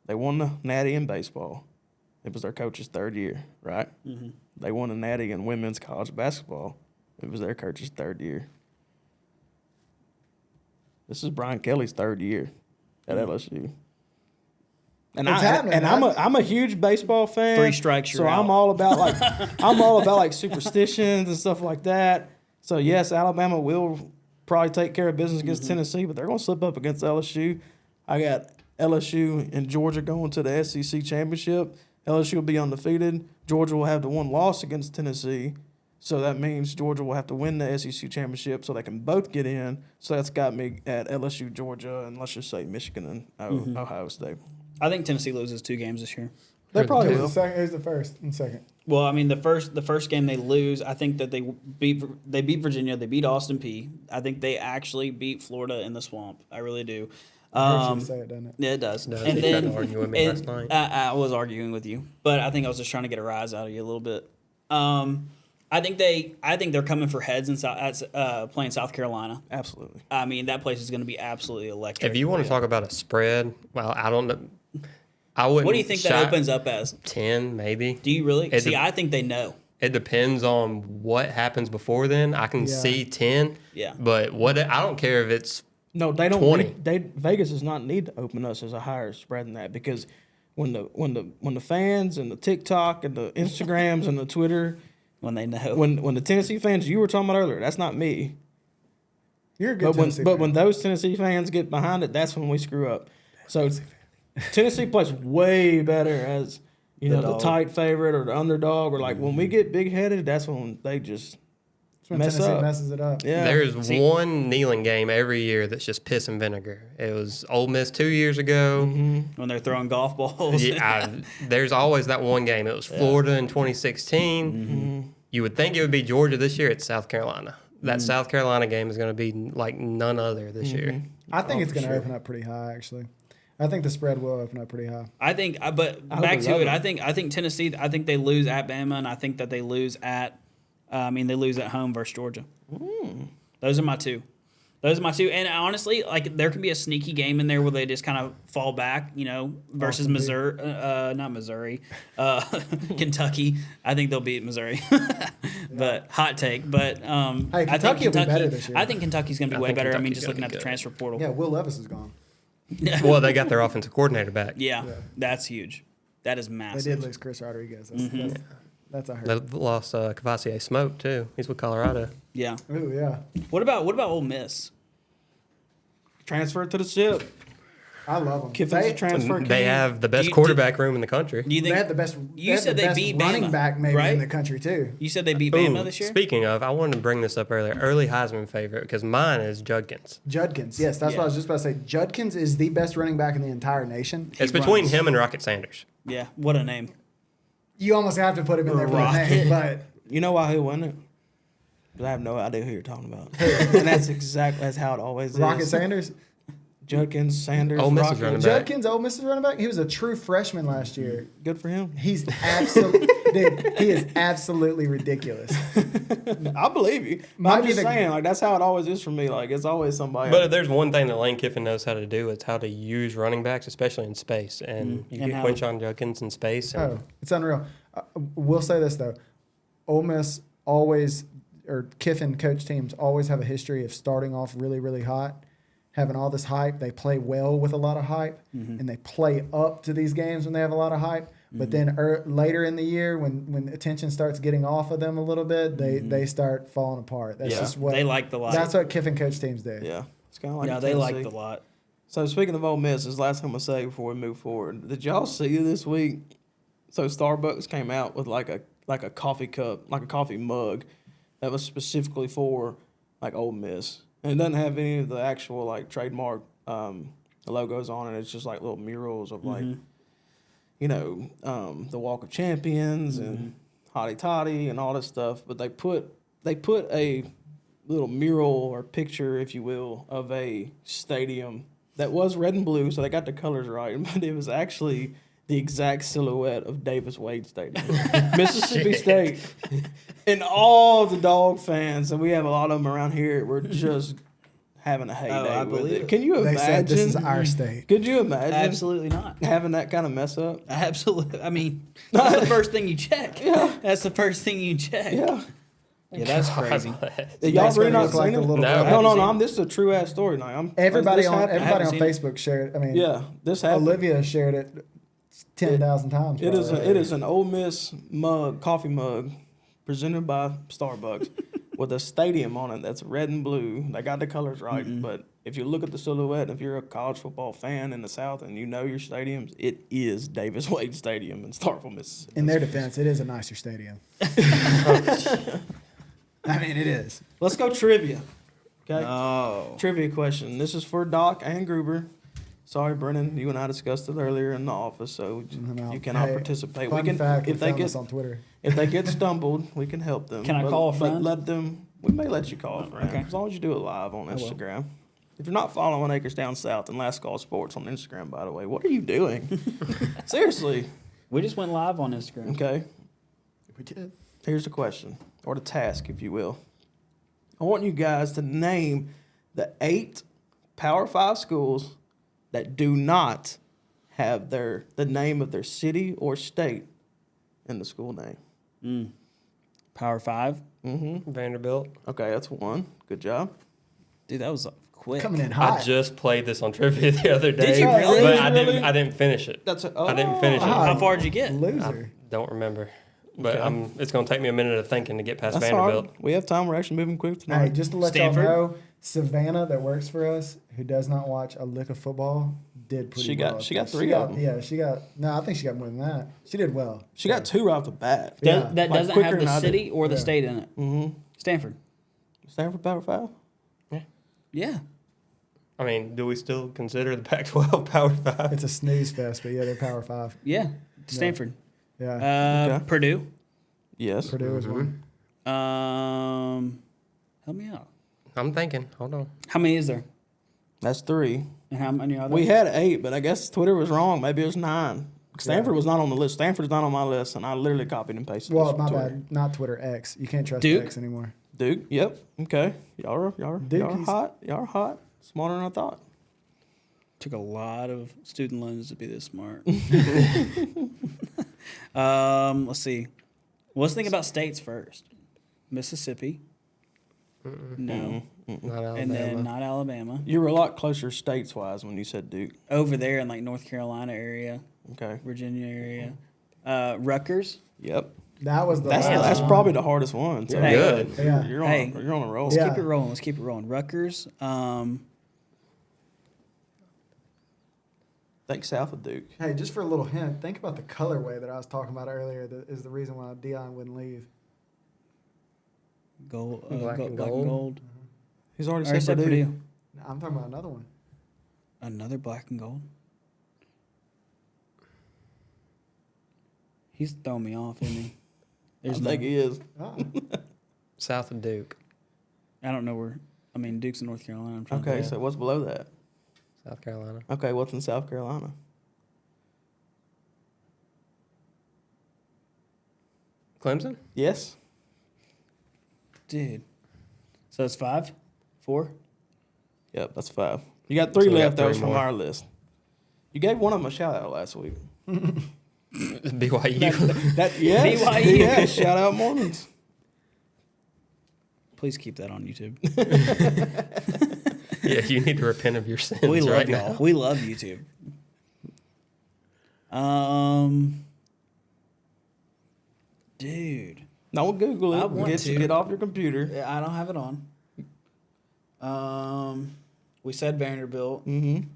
they won the Natty in baseball. It was their coach's 3rd year, right? They won the Natty in women's college basketball. It was their coach's 3rd year. This is Brian Kelly's 3rd year at LSU. And It's happening, I'm a huge baseball fan. 3 strikes, you're so out. I'm all about superstitions and stuff like that. So yes, Alabama will probably take care of business against Tennessee, but they're going to slip up against LSU. I got LSU and Georgia going to the SEC championship. LSU will be undefeated. Georgia will have the 1 loss against Tennessee. So that means Georgia will have to win the SEC championship so they can both get in. So that's got me at LSU, Georgia, and let's just say Michigan and Ohio State. I think Tennessee loses 2 games this year. They probably Who's will. the second? Who's the first and second? Well, I mean, the first game they lose, I think that they beat Virginia, they beat Austin Peay. I think they actually beat Florida in the Swamp. I really do. Hurts you to say it, doesn't it? Yeah, it does. No, and you then tried to argue with me last night. I was arguing with you, but I think I was just trying to get a rise out of you a little bit. I think they're coming for heads in playing South Carolina. Absolutely. I mean, that place is going to be absolutely electric. If you want to talk about a spread, well, I don't know. I wouldn't. What do you think that opens up as? 10, maybe. Do you really? It See, de- I think they know. It depends on what happens before then. I can see 10. Yeah. But I don't care if it's No, they don't. 20. Vegas does not need to open us as a higher spread than that because when the fans and the TikTok and the Instagrams and the Twitter, When they know. when the Tennessee fans you were talking about earlier, that's not me. You're a good Tennessee But fan. when those Tennessee fans get behind it, that's when we screw up. So Tennessee plays way better as the dog. tight favorite or the underdog, or like when we get big headed, that's when they just That's when mess Tennessee up. messes it up. Yeah. There's one kneeling game every year that's just piss and vinegar. It was Ole Miss 2 years ago. when they're throwing golf balls. There's always that one game. It was Florida in 2016. You would think it would be Georgia this year. It's South Carolina. That South Carolina game is going to be like none other this year. I think it's for going to sure. open up pretty high, actually. I think the spread will open up pretty high. I think, but I hope back they to love it. it. I think Tennessee. I think they lose at Bama, and I think that they lose at. They lose at home versus Georgia. That's Those are my two. And honestly, like there could be a sneaky game in there where they just kind of fall back, versus Missouri, not Missouri, Kentucky. I think they'll beat Missouri, but hot take. But Hey, I think Kentucky will be better this year. I think Kentucky's going to be way better. I mean, Kentucky's just gonna looking be at the good. transfer portal. Yeah, Will Levis is gone. Well, they got their offensive coordinator back. Yeah, that's huge. That is They massive. did lose Chris Rodriguez. That's I heard. They lost Cavassier Smoke too. He's with Colorado. Yeah. Ooh, yeah. What about Ole Miss? Transfer to the ship. I love them. Kiffin's a transfer. They king. have the best you- quarterback room in the country. Do you They think had the best. You said they beat running Bama, back maybe right? in the country too. you said they beat Bama Ooh, this year? Speaking of, I wanted to bring this up earlier. Early Heisman favorite because mine is Judkins. Judkins, yes, that's Yeah. what I was just about to say. Judkins is the best running back in the entire nation. It's between runs. him and Rocket Sanders. Yeah. What a name. You almost have to put him in there for the Rocket. name, but You know why he won it? 'Cause I have no idea who you're talking about. And that's how it always Rocket is. Sanders, Judkins, Sanders, Ole Miss is Rocket. running back. Judkins, Ole Miss's running back. He was a true freshman last year. Good for him. He's absolutely, dude. He is absolutely ridiculous. I believe you. Might I'm be just the- saying, like that's how it always is for me. Like it's always somebody. But if there's one thing that Lane Kiffin knows how to do, it's how to use running backs, especially in space. And you And get how- Quinshon Judkins in space. And Oh, it's unreal. We'll say this though, Ole Miss always, or Kiffin coach teams always have a history of starting off really, really hot, having all this hype. They play well with a lot of hype, and they play up to these games when they have a lot of hype. But then later in the year, when attention starts getting off of them a little bit, they start falling apart. That's Yeah. just what They like the lot. That's what Kiffin coach teams do. yeah, it's kind of like yeah, in they like Tennessee. the lot. So speaking of Ole Miss, this is the last thing I'm gonna say before we move forward. Did y'all see this week? So Starbucks came out with like a coffee cup, like a coffee mug, that was specifically for like Ole Miss, and it doesn't have any of the actual like trademark logos on it. It's just like little murals of like, the Walk of Champions and Hotty Toddy and all this stuff. But they put a little mural or picture, if you will, of a stadium that was red and blue, so they got the colors right, but it was actually the exact silhouette of Davis Wade Stadium, Mississippi State. And all the Dog fans, and we have a lot of them around here, were just having a heyday I with believe it. it. Can you They imagine? said this is our state. Could you imagine Absolutely not. having that kind of mess up? Absolutely. I mean, that's the first thing you check. Yeah. That's the first thing you check. Yeah. Yeah, that's crazy. Did y'all That's really gonna not look like seen the it? little No. No, seen it. This is a true ass story. Now, Everybody this on happened. everybody on seen it. Facebook shared it. I mean, Yeah, this happened. Olivia shared it 10,000 times. It is probably. it is an Ole Miss mug, coffee mug, presented by Starbucks, with a stadium on it that's red and blue. They got the colors right, but if you look at the silhouette, if you're a college football fan in the South and you know your stadiums, it is Davis Wade Stadium in Starkville, Mississippi. In their defense, it is a nicer stadium. I mean, it is. Let's go trivia. Okay. Oh. Trivia question. This is for Doc and Gruber. Sorry, Brennan. You and I discussed it earlier in the office, so No. you cannot Hey, participate. Fun We can fact, if they found get this on Twitter. if they get stumbled, we can help them. Can I call a friend? Let them. We may let you call a friend Okay. as long as you do it live on will. Instagram. If you're not following Acres Down South and Last Call Sports on Instagram, by the way, what are you doing? Seriously. We just went live on Instagram. Okay. We did. Here's the question, or the task, if you will. I want you guys to name the 8 Power 5 schools that do not have the name of their city or state in the school name. Power 5. Vanderbilt. Okay, that's one. Good job. Dude, that was quick. Coming in hot. I just played this on trivia the other day, you really? but I Really? didn't finish it. I didn't finish it. How far did you get? Loser. Don't remember, but Okay. it's going to take me a minute of thinking to get past That's Vanderbilt. hard. We have time. We're actually moving quick Hey, tonight. just to let Stanford? y'all know, Savannah that works for us, who does not watch a lick of football, did pretty She got- well. she got 3 of them. Yeah, she got. No, I think she got more than that. She did well. She got 2 right off the bat. Yeah. That Like doesn't quicker have than the I did. city or the Yeah. state in it. Mm-hmm. Stanford. Stanford Power 5? Yeah. I mean, do we still consider the Pac-12 Power 5? It's a snooze fest, but yeah, they're Power 5. Yeah. Stanford. Yeah, Okay. Purdue. Yes. Purdue is one. Help me out. I'm thinking. Hold on. How many is there? That's 3. And how many are there? We had 8, but I guess Twitter was wrong. Maybe it was 9. Stanford was not on the list. Stanford's not on my list, and I literally copied and pasted. Well, this my from Twitter. bad. Not Twitter, X. You can't trust Duke? X anymore. Duke. Yep. Okay. Y'all are Duke, hot. Y'all are hot. Smarter than I thought. Took a lot of student loans to be this smart. Let's see. Let's think about states first. Mississippi. No. Not Alabama. And then not Alabama. You were a lot closer states wise when you said Duke. Over there in like North Carolina area, Okay. Virginia area. Rutgers. Yep. That was the That's last that's one. probably the hardest one. So Hey. Good. Yeah. You're on Hey. you're on a roll. Yeah. Keep it rolling. Let's keep it rolling. Rutgers. Think south of Duke. Hey, just for a little hint, think about the colorway that I was talking about earlier. That is the reason why Dion wouldn't leave. Gold. Black and Black gold. He's already Already said said Purdue. Purdue. No, I'm talking about another one. Another black and gold. He's throwing me off, isn't he? I think he is. Oh. South of Duke. I don't know where. I mean, Duke's in North Carolina. I'm trying Okay, to so what's below that? South Carolina. Okay, what's in South Carolina? Clemson? Yes. dude. So it's 5, 4. Yep, that's 5. You got 3 So we got left. That 3 was from more. our list. You gave one of them a shout out last week. BYU. That yes, BYU. yeah, shout out Mormons. Please keep that on YouTube. Yeah, you need to repent of your sins We love right y'all. now. We love YouTube. Dude, No, Google it. I want Get to. get off your computer. yeah, I don't have it on. We said Vanderbilt. Mm-hmm.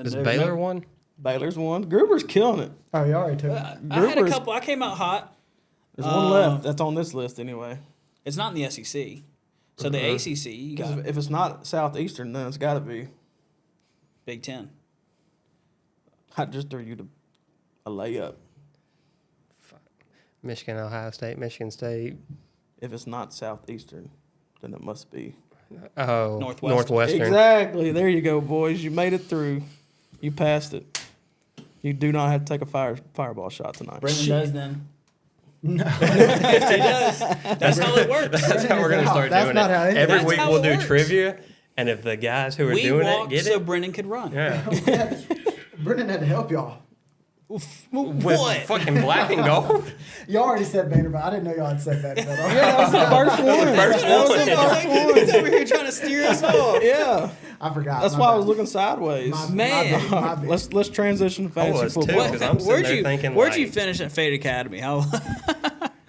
Is Baylor one? Baylor's one. Gruber's killing it. Oh, you already took it. I had a Gruber's- couple. I came out hot. There's one left. That's on this list anyway. It's not in the SEC. So the ACC, you got Because if it's not Southeastern, then it's got to be. Big Ten. I just threw you to a layup. Michigan, Ohio State, Michigan State. If it's not Southeastern, then it must be. Oh, Northwestern. Northwestern. Exactly. There you go, boys. You made it through. You passed it. You do not have to take a fireball shot tonight. Brendan does then. No. Yes, he does. That's how it works. That's how we're going to start That's doing not it. how it is. Every That's week how we'll it do works. trivia, and if the guys who are We doing walked it get so it, Brendan could run. yeah. Brendan had to help y'all. With What? fucking black and gold. Y'all already said Vanderbilt. I didn't know y'all had said Vanderbilt. That was the first one. First That was the one. first one. He's over here trying to steer us off. Yeah. I forgot. That's My why I bad. was looking sideways. My- Man. my bad, my bad. Let's transition to I fantasy was too, football. 'cause I'm sitting there thinking, Where'd you like- finish at Fade Academy? How?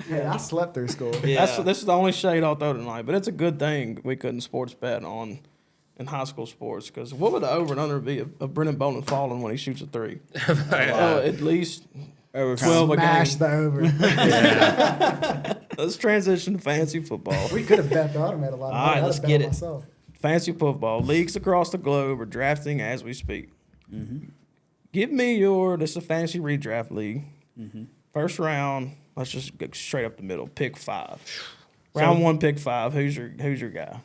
Yeah, I slept through school. Yeah. This is the only shade I'll throw tonight, but it's a good thing we couldn't sports bet on in high school sports because what would the over and under be of Brennan Bowman falling when he shoots a 3? At least 12 a Smash game. the over. Let's transition to fantasy football. We could have bet the automated a lot. All right, I'd let's have bet get on it. Myself. Fantasy football leagues across the globe are drafting as we speak. Give me this is a fantasy redraft league. First round, let's just go straight up the middle. Pick 5. Round 1, pick 5. Who's your guy?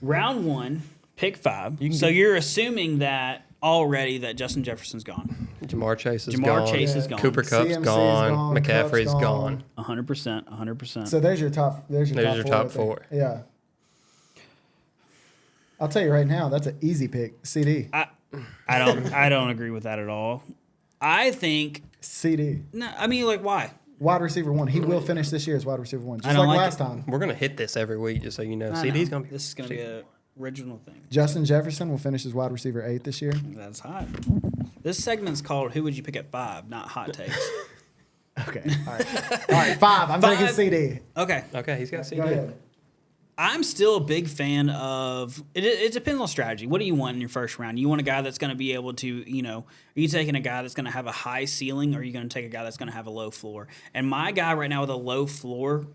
Round 1, pick 5. You can So get- you're assuming that already that Justin Jefferson's gone. Jamar Chase is Jamar gone. Chase is Yeah. gone. Cooper Kupp's CMC 's gone. gone, McCaffrey's Kupp's gone. 100%. 100%. So there's your top. There's your There's your top right there. 4. Yeah. I'll tell you right now, that's an easy pick. CD. I don't agree with that at all. I think CD. no. I mean, like, why? Wide receiver 1. He will finish this year as wide receiver 1, I just don't like like last it. time. We're gonna hit this every week, just so you know. I CD's know. gonna be. This is gonna be a original thing. Justin Jefferson will finish as wide receiver 8 this year. That's hot. This segment's called "Who Would You Pick at 5?" Not hot takes. Okay. All right. All right. 5. I'm taking 5. CD. Okay. Okay, he's got CD. Go ahead. I'm still a big fan of it. It depends on strategy. What do you want in your first round? You want a guy that's going to be able to, are you taking a guy that's going to have a high ceiling, or are you going to take a guy that's going to have a low floor? And my guy right now with a low floor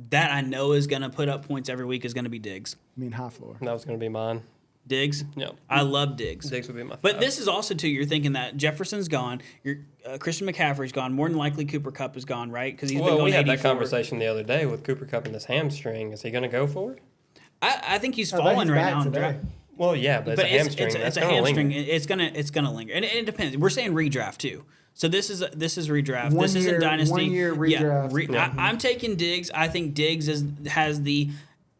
that I know is going to put up points every week is going to be Diggs. I mean, high floor. That was gonna be mine. Diggs? No. I love Diggs. Diggs would be my. But 5. this is also, too, you're thinking that Jefferson's gone. Christian McCaffrey's gone. More than likely, Cooper Kupp is gone, right? Because he's been Well, going we had that 84. conversation the other day with Cooper Kupp and this hamstring. Is he gonna go for it? I think he's I bet falling he's right back now. In today. draft. Well, yeah, but it's a hamstring. It's That's a gonna hamstring. linger. It's gonna linger, and it depends. We're saying redraft too. So this is redraft. One This year- isn't dynasty. 1 year redraft. Yeah, I'm taking Diggs. I think Diggs has the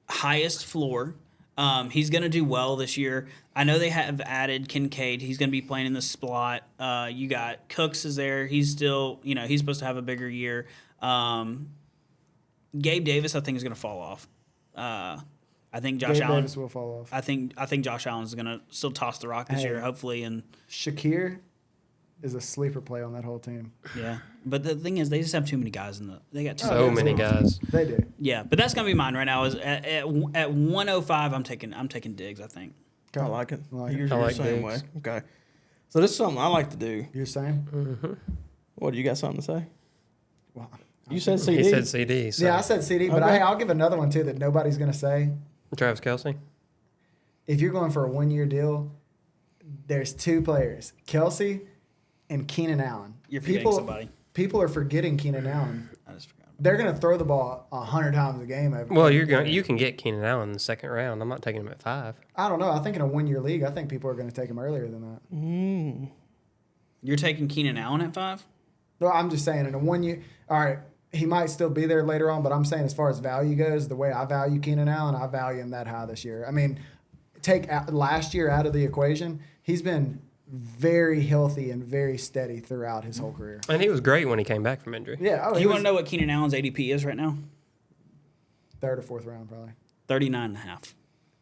highest floor. He's going to do well this year. I know they have added Kincaid. He's going to be playing in the slot. You got Cooks is there. He's still, he's supposed to have a bigger year. Gabe Davis, I think, is going to fall off. I think Josh Gabe Allen. Davis will fall off. I think Josh Allen is going to still toss the rock this year, hopefully. And Shakir is a sleeper play on that whole team. yeah, but the thing is, they just have too many guys they got too So many guys. They do. Yeah, but that's gonna be mine right now. Is at 105, I'm taking Diggs. I think. I like it. I like it. You're I the like same Diggs. way. Okay. So this is something I like to do. You're saying? What, you got something to say? Well, You said CD. He said CD. So. yeah, I said CD, but Okay. I'll give another one too that nobody's going to say. Travis Kelce. If you're going for a 1 year deal, there's two players, Kelsey and Keenan Allen. You're forgetting somebody. People are forgetting Keenan Allen. I just forgot. They're going to throw the ball 100 times a game. Well, you can get Keenan Allen in the second round. I'm not taking him at 5. I don't know. I think in a 1 year league, I think people are going to take him earlier than that. You're taking Keenan Allen at 5? No, I'm just saying in a 1 year. All right, he might still be there later on, but I'm saying as far as value goes, the way I value Keenan Allen, I value him that high this year. I mean, take last year out of the equation, he's been very healthy and very steady throughout his whole career. And he was great when he came back from injury. Yeah. Oh, Do you want to know what Keenan Allen's ADP is right now? third or fourth round probably. 39.5.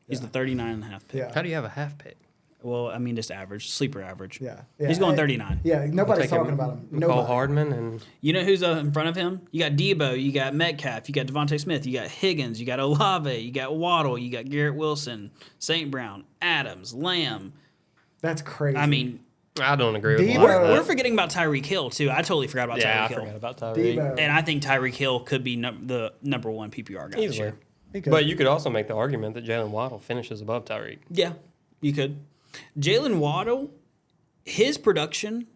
He's Yeah. the 39.5 pick. Yeah. How do you have a half pick? Well, I mean, just average, sleeper average. Yeah. He's going 39. Yeah. Nobody's Take talking about him. McCall Nobody. Hardman and You know who's in front of him? You got Debo, you got Metcalf, you got Devontae Smith, you got Higgins, you got Olave, you got Waddle, you got Garrett Wilson, St. Brown, Adams, Lamb. That's crazy. I mean, I don't agree with a Debo- lot of we're that. forgetting about Tyreek Hill, too. I totally forgot about Yeah, I Tyreek Hill. forgot about Tyreek. Debo. And I think Tyreek Hill could be the number one PPR guy this Easily. year. He could. But you could also make the argument that Jalen Waddle finishes above Tyreek. Yeah, you could. Jalen Waddle, his production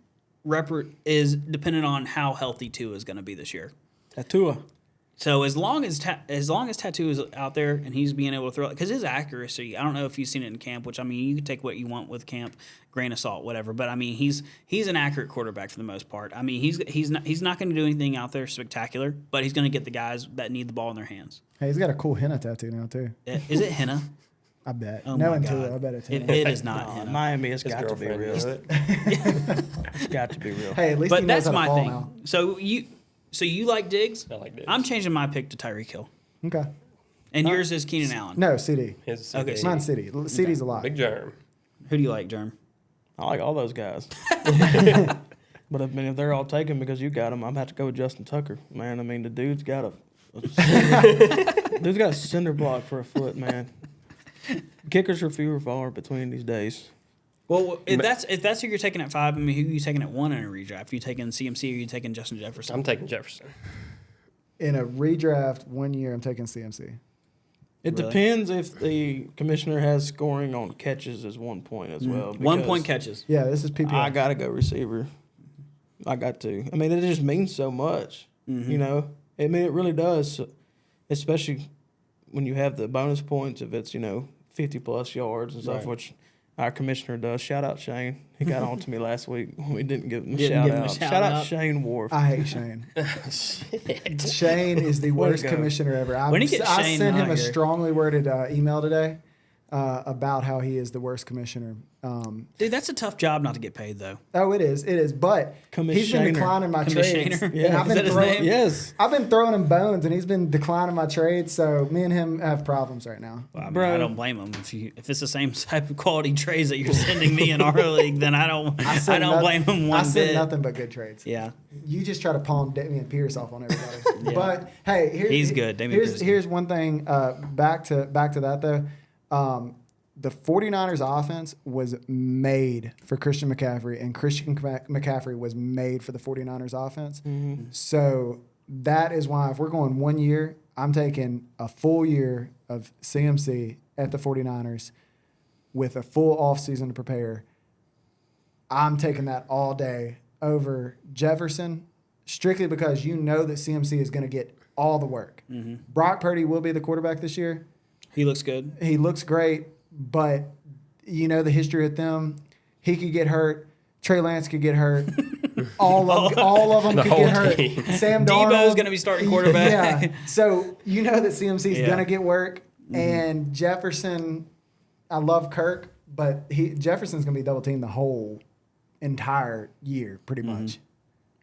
is dependent on how healthy Tua is going to be this year. Tatua. So as long as Tattoo is out there and he's being able to throw, because his accuracy, I don't know if you've seen it in camp, which I mean you can take what you want with camp, grain of salt, whatever. But I mean he's an accurate quarterback for the most part. I mean he's not going to do anything out there spectacular, but he's going to get the guys that need the ball in their hands. Hey, he's got a cool henna tattoo now too. Is it henna? I bet. Oh no my into God. it. I bet it's It, henna. it is not henna. Miami has His got to be girlfriend real. does it. It's got to be real. Hey, at least But he knows that's how to my fall thing. now. So you like Diggs? I like Diggs. I'm changing my pick to Tyreek Hill, Okay. and yours is Keenan Allen. No, CD. His is Okay, CD. Mine's CD. CD's a lot. Big germ. Who do you like, Germ? I like all those guys. But I mean, if they're all taken because you got them, I'm have to go with Justin Tucker. Man, I mean, the dude's got a cinder block for a foot, man. Kickers are few or far between these days. Well, if that's who you're taking at 5, I mean, who are you taking at 1 in a redraft? Are you taking CMC or are you taking Justin Jefferson? I'm taking Jefferson. In a redraft 1 year, I'm taking CMC. It Really? depends if the commissioner has scoring on catches as 1 point as well. 1 point because catches. Yeah, this is PPR. I got to go receiver. I got to. I mean, it just means so much. You know? I mean, it really does, especially when you have the bonus points if it's, 50-plus yards and stuff, Right. which our commissioner does. Shout out Shane. He got on to me last week when we didn't give him a Didn't shout give him a out. shout Shout out out. Shane Wharf. I hate Shane. Shane is the Way to worst go. commissioner ever. When you get I Shane sent him out a here- strongly worded email today about how he is the worst commissioner. Dude, that's a tough job not to get paid, though. Oh, it is. It is. But he's been Commissioner. declining my trades. Commissioner? And Yeah. I've Is that been his throwing. name? Yes. I've been throwing him bones, and he's been declining my trades. So me and him have problems right now. Well, I mean, Bro. I don't blame him. If it's the same type of quality trades that you're sending me in our league, then I don't send blame him one I send bit. nothing but good trades. Yeah. You just try to palm Damian Pierce off on everybody. But hey, He's good. Damian Pierce is good. Here's one thing. Back to that though. The 49ers offense was made for Christian McCaffrey, and Christian McCaffrey was made for the 49ers offense. So that is why if we're going 1 year, I'm taking a full year of CMC at the 49ers with a full offseason to prepare. I'm taking that all day over Jefferson, strictly because you know that CMC is going to get all the work. Brock Purdy will be the quarterback this year. He looks good. He looks great, but you know the history with them. He could get hurt. Trey Lance could get hurt. All of them The could whole get hurt. team. Sam Debo's Darnold going to be starting quarterback. Yeah. So you know that CMC is Yeah. going to get work, and Jefferson. I love Kirk, but Jefferson's going to be double teamed the whole entire year, pretty much.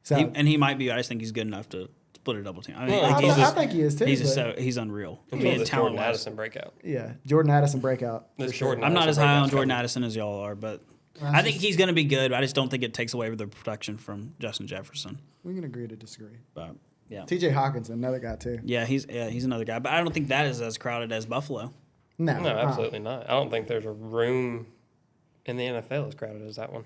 So He might be. I just think he's good enough to split a double team. I mean, Well, I think he is too. He's unreal. I He mean, was a Jordan talent-wise. Addison breakout. Yeah, Jordan Addison breakout. This Jordan I'm not as Addison high on breakout's Jordan coming. Addison as y'all are, but That's I think just- he's going to be good. I just don't think it takes away the production from Justin Jefferson. We can agree to disagree. But yeah, T.J. Hawkins, another guy too. yeah, he's another guy. But I don't think that is as crowded as Buffalo. No, No, absolutely not. I don't think there's a room in the NFL as crowded as that one.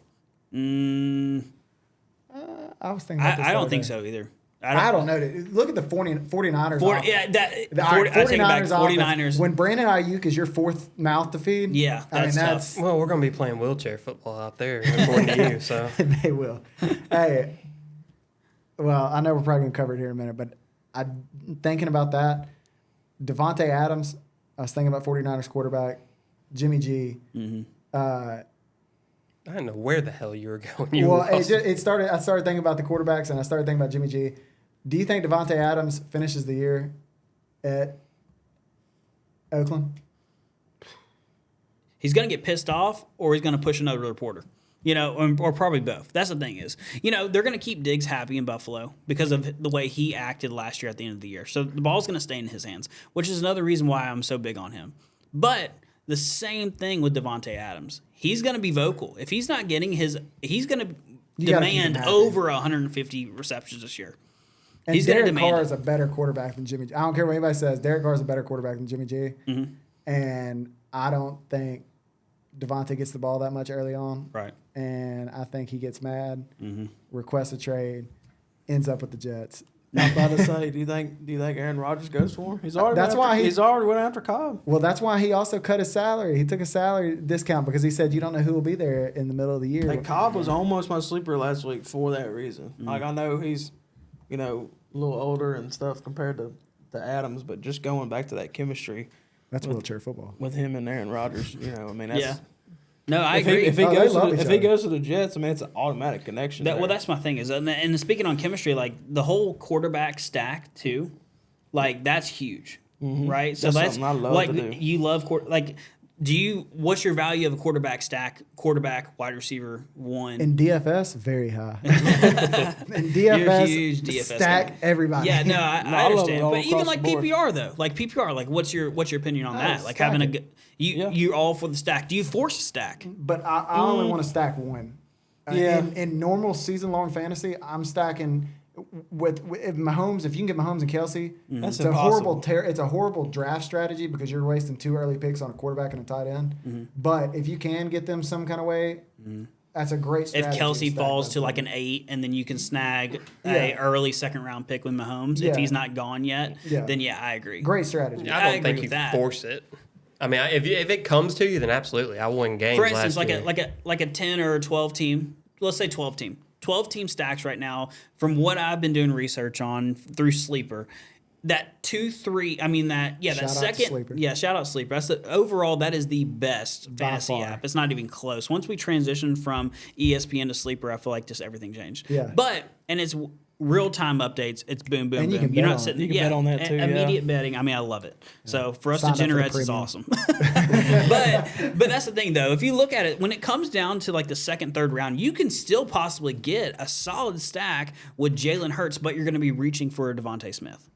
I was thinking. About this I the don't other think day. so either. I don't know. Look at the 49ers. off- Yeah, that The 49ers. 49ers. 49ers. When Brandon Ayuk is your fourth mouth to feed, Yeah, that's tough. Well, we're going to be playing wheelchair football out there, according to you. So they will. Hey, well, I know we're probably going to cover it here in a minute, but I'm thinking about that. Devontae Adams, I was thinking about 49ers quarterback, Jimmy G. I didn't know where the hell you were going. It started. I started thinking about the quarterbacks, and I started thinking about Jimmy G. Do you think Devontae Adams finishes the year at Oakland? He's going to get pissed off, or he's going to push another reporter. Or probably both. That's the thing is, they're going to keep Diggs happy in Buffalo because of the way he acted last year at the end of the year. So the ball's going to stay in his hands, which is another reason why I'm so big on him. But the same thing with Devontae Adams. He's going to be vocal. If he's not getting he's going to You gotta keep him demand happy. over 150 receptions this year. And He's gonna Derek demand Carr it. is a better quarterback than Jimmy G. I don't care what anybody says. Derek Carr is a better quarterback than Jimmy G. Mm-hmm. And I don't think Devontae gets the ball that much early on. Right. And I think he gets mad, Mm-hmm. requests a trade, ends up with the Jets. I was about to say, do you think Aaron Rodgers goes for him? He's already That's why he's already went after Cobb. Well, that's why he also cut his salary. He took a salary discount because he said you don't know who will be there in the middle of the year. Like Cobb was almost my sleeper last week for that reason. Mm-hmm. Like I know he's, a little older and stuff compared to Adams, but just going back to that chemistry That's wheelchair football. with him and Aaron Rodgers, that's Yeah. No, I if agree. He, if he Oh, they goes love to each if he other. goes to the Jets, it's an automatic connection. Well, there. that's my thing is, and speaking on chemistry, like the whole quarterback stack too, like that's huge, right? So That's something I love like to do. you love what's your value of a quarterback stack? Quarterback, wide receiver, one. In DFS, very high. In You're a DFS, huge DFS stack guy. everybody. Yeah, no, I I love it understand. all But even across like the board. PPR though, like what's your opinion on that? Like stack having a it. good, Yeah. you're all for the stack. Do you force a stack? But I only want to stack one. Yeah. In normal season-long fantasy, I'm stacking with if Mahomes. If you can get Mahomes and Kelsey, That's it's impossible. it's a horrible draft strategy because you're wasting 2 early picks on a quarterback and a tight end. But if you can get them some kind of way, that's a great strategy. If Kelsey to stack falls those to like guys. an 8, and then you can snag Yeah. a early second round pick with Mahomes, Yeah. if he's not gone yet, Yeah. then yeah, I agree. great strategy. I I don't agree think with you that. force it. I mean, if it comes to you, then absolutely. I won games For instance, last year. like a 10 or a 12 team, let's say 12 team. 12 team stacks right now, from what I've been doing research on through Sleeper, that 2-3, I mean that Shout out to second, Sleeper. shout out Sleeper. That's overall that is the best fantasy far. app. It's not even close. Once we transitioned from ESPN to Sleeper, I feel like just everything changed. Yeah. And it's real time updates. It's boom, boom, And you boom. can You're bet not on it. sitting. You can bet on that too, yeah. Immediate betting. I mean, I love it. So for us Sign up for the degenerates, it's premium. awesome. but that's the thing though. If you look at it, when it comes down to like the second, third round, you can still possibly get a solid stack with Jalen Hurts, but you're going to be reaching for a Devontae Smith,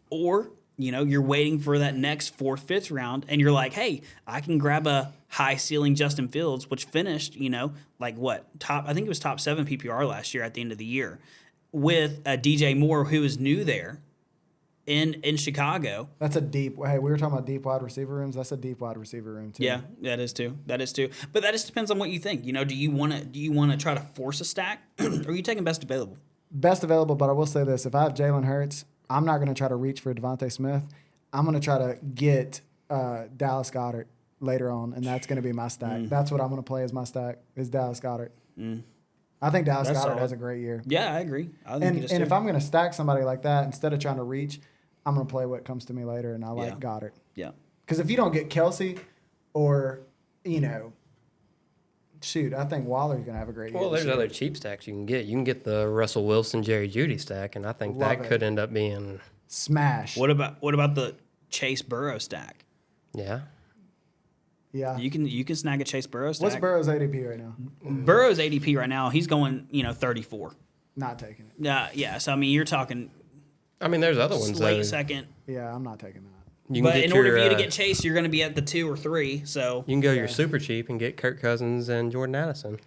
or you're waiting for that next 4th, 5th round, and you're like, hey, I can grab a high ceiling Justin Fields, which finished, like what I think it was top 7 PPR last year at the end of the year, with a DJ Moore who is new there in Chicago. That's a deep. Hey, we were talking about deep wide receiver rooms. That's a deep wide receiver room too. Yeah, that is too. But that just depends on what you think. Do you want to try to force a stack, or are you taking best available? Best available, but I will say this: if I have Jalen Hurts, I'm not going to try to reach for Devontae Smith. I'm going to try to get Dallas Goedert later on, and that's going to be my stack. That's what I'm going to play as my stack is Dallas Goedert. I think Dallas That's Goedert solid. has a great year. Yeah, I agree. I think And it is and too. if I'm going to stack somebody like that, instead of trying to reach, I'm going to play what comes to me later, and I like Yeah. Goddard. yeah. Because if you don't get Kelsey or, shoot, I think Waller's going to have a great year. Well, this there's year. other cheap stacks you can get. You can get the Russell Wilson, Jerry Jeudy stack, and I think Love that it. could end up being, Smash. What about the Chase Burrow stack? yeah. Yeah. You can snag a Chase Burrow stack. What's Burrow's ADP right now? Burrow's ADP right now? He's going 34. Not taking it. Yeah. So I mean, you're talking I mean, there's other ones, late though. second. Yeah, I'm not taking that. You can But get in order your, for you to get Chase, you're going to be at the 2 or 3. So you can go your super cheap and get Kirk Cousins and Jordan Addison.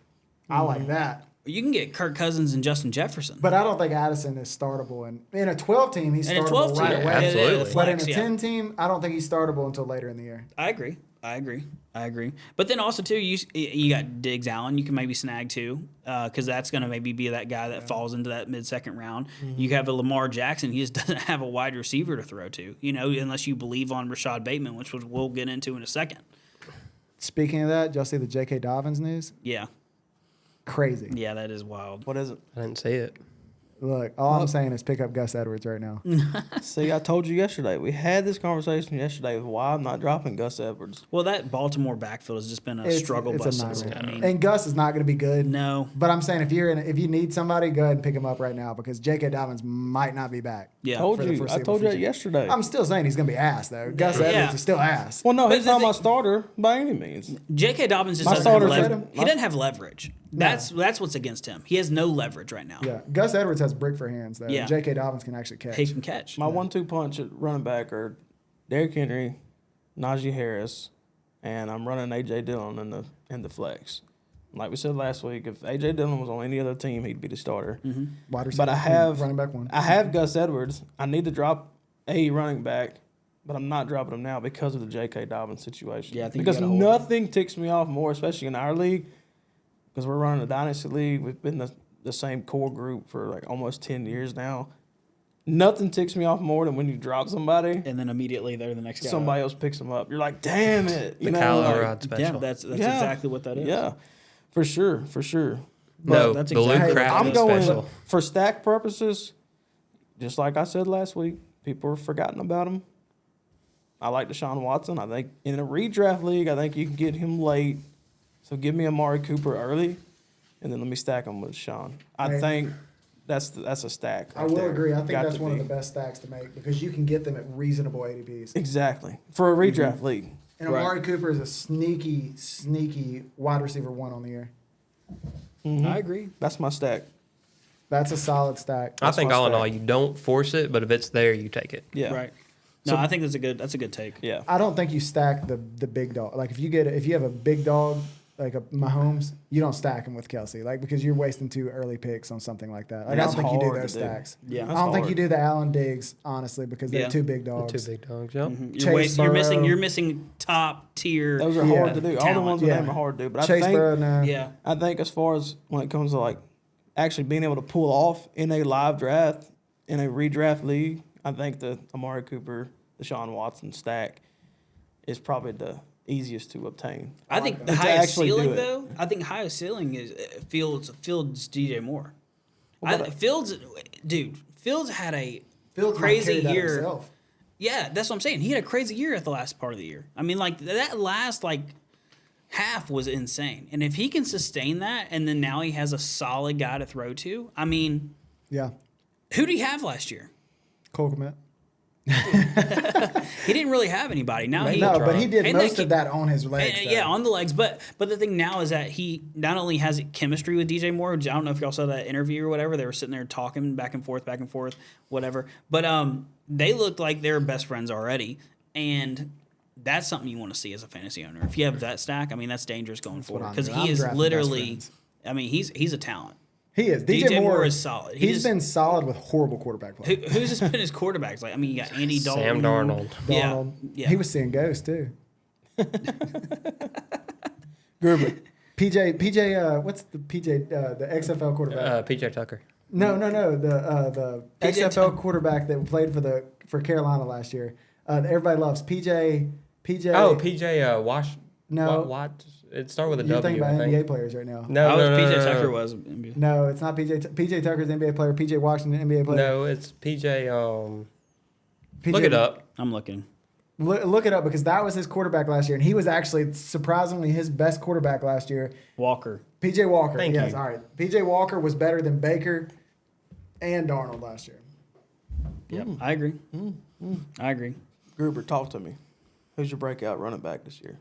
I like that. you can get Kirk Cousins and Justin Jefferson. But I don't think Addison is startable. And in a 12 team, he's In a startable 12 team, right yeah, away. absolutely. But Flex, in a yeah. 10 team, I don't think he's startable until later in the year. I agree. But then also too, you got Diggs Allen. You can maybe snag too, because that's going to maybe be that guy that falls into that mid-second round. Mm-hmm. You have a Lamar Jackson. He just doesn't have a wide receiver to throw to. Unless you believe on Rashad Bateman, which we'll get into in a second. Speaking of that, did y'all see the J.K. Dobbins news? Yeah, Crazy. yeah, that is wild. What is it? I didn't see it. Look, all I'm saying is pick up Gus Edwards right now. See, I told you yesterday. We had this conversation yesterday of why I'm not dropping Gus Edwards. Well, that Baltimore backfield has just been a struggle It's bus. a nightmare. I mean, And Gus is not going to be good. no, But I'm saying if you need somebody, go ahead and pick him up right now because J.K. Dobbins might not be back. yeah. Told for the you. I foreseeable told you that future. yesterday. I'm still saying he's going to be ass though. Gus Yeah. Edwards is still ass. Well, no, But he's the not my thing- starter by any means. J.K. Dobbins just My doesn't have starters leverage. had him. He doesn't have leverage. That's what's against him. He has no leverage right now. Yeah, Gus Edwards has brick for hands though. Yeah. J.K. Dobbins can actually catch. He can catch. My 1-2 punch at running back are Derrick Henry, Najee Harris, and I'm running A.J. Dillon in the flex. Like we said last week, if A.J. Dillon was on any other team, he'd be the starter. Wide receiver, But I have running back one. I have Gus Edwards. I need to drop a running back, but I'm not dropping him now because of the J.K. Dobbins situation. Yeah, I think you because gotta hold nothing ticks me off more, especially in our league, because we're running a dynasty league. We've been the same core group for like almost 10 years now. Nothing ticks me off more than when you drop somebody, And then immediately they're the next guy. somebody else picks them up. You're like, damn it. The Kyle like, Elrod special. Yeah, that's yeah. exactly what that is. Yeah, for sure. No, that's the Luke exactly what Crafton I'm going special. for stack purposes, just like I said last week. People are forgotten about him. I like Deshaun Watson. I think in a redraft league, I think you can get him late. So give me Amari Cooper early, and then let me stack him with Deshaun. I Right. think that's a stack. I right will there. agree. I think Got that's to one of be. the best stacks to make because you can get them at reasonable ADPs. Exactly for a redraft league. And Amari Cooper is a sneaky wide receiver one on the year. I agree. That's my stack. That's a solid stack. I think my all in stack. all, you don't force it, but if it's there, you take it. Yeah. Right. No, I think that's a good take. Yeah. I don't think you stack the big dog. Like if you have a big dog like a Mahomes, you don't stack him with Kelsey, like because you're wasting 2 early picks on something like that. Like, I That's don't think you do hard those to do. stacks. Yeah. I That's don't think you hard. do the Allen Diggs honestly because they're Yeah. 2 big dogs. Two big dogs, yep. You're Chase Burrow. missing top tier. Those are Yeah. hard to do. All the Talent. ones that Yeah. name are hard to do. But Chase I think Burrow, no. Yeah. I think as far as when it comes to like actually being able to pull off in a live draft, in a redraft league, I think the Amari Cooper, Deshaun Watson stack is probably the easiest to obtain. I think the To highest actually do ceiling, it. though, I think highest ceiling is Fields DJ Moore. Well, but- Fields had a Fields might crazy carry that year. himself. Yeah, that's what I'm saying. He had a crazy year at the last part of the year. I mean, like that last half was insane. And if he can sustain that, and then now he has a solid guy to throw to, I mean, Yeah. who did he have last year? Cole Kmet. He didn't really have anybody. Now he No, but he did And most they of that on his legs. And, though. yeah, on the legs. But the thing now is that he not only has chemistry with DJ Moore, which I don't know if y'all saw that interview or whatever. They were sitting there talking back and forth, whatever. But they looked like they were best friends already. And that's something you want to see as a fantasy owner. If you have that stack, I mean, that's dangerous going what forward. I'm Because doing. he I'm is drafting literally, best friends. I mean, he's a talent. He is. DJ Moore is solid. He's been solid with horrible quarterback play. Who's just been his quarterbacks? Like, I mean, you got Andy Dalton. Sam Darnold. Yeah. Donald. Yeah. He was seeing ghosts too. Gruber. PJ, what's the PJ, the XFL quarterback? PJ Tucker. No, the PJ XFL Tucker. quarterback that played for Carolina last year. Everybody loves PJ. Oh, PJ Wash. No. What? It started with a You're W. thinking about I think. NBA players right now. No, I no, was no, PJ no, Tucker no. was. No, it's not PJ. PJ Tucker's an NBA player. PJ Washington, NBA player. No, it's PJ. PJ Look it up. I'm looking. Look it up because that was his quarterback last year, and he was actually surprisingly his best quarterback last year. Walker. P.J. Walker. Thank yes, you. all right. P.J. Walker was better than Baker and Darnold last year. Yep, I agree. I agree. Gruber, talk to me. Who's your breakout running back this year?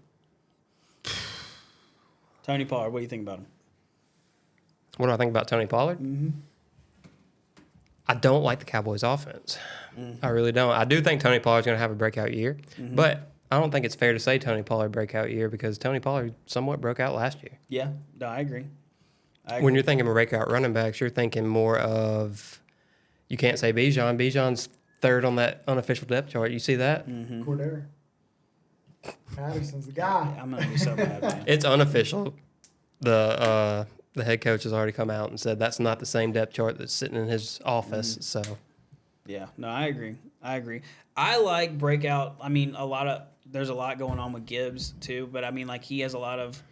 Tony Pollard, what do you think about him? What do I think about Tony Pollard? I don't like the Cowboys' offense. I really don't. I do think Tony Pollard's going to have a breakout year, but I don't think it's fair to say Tony Pollard breakout year because Tony Pollard somewhat broke out last year. Yeah, no, I agree. When you're thinking of breakout running backs, you're thinking more of, you can't say Bijan. Bijan's third on that unofficial depth chart. You see that? Cordero. Patterson's the guy. I'm gonna be so mad, man. It's unofficial. The head coach has already come out and said that's not the same depth chart that's sitting in his office. So Yeah, no, I agree. I like breakout. I mean, there's a lot going on with Gibbs too, but I mean, like he has a lot of.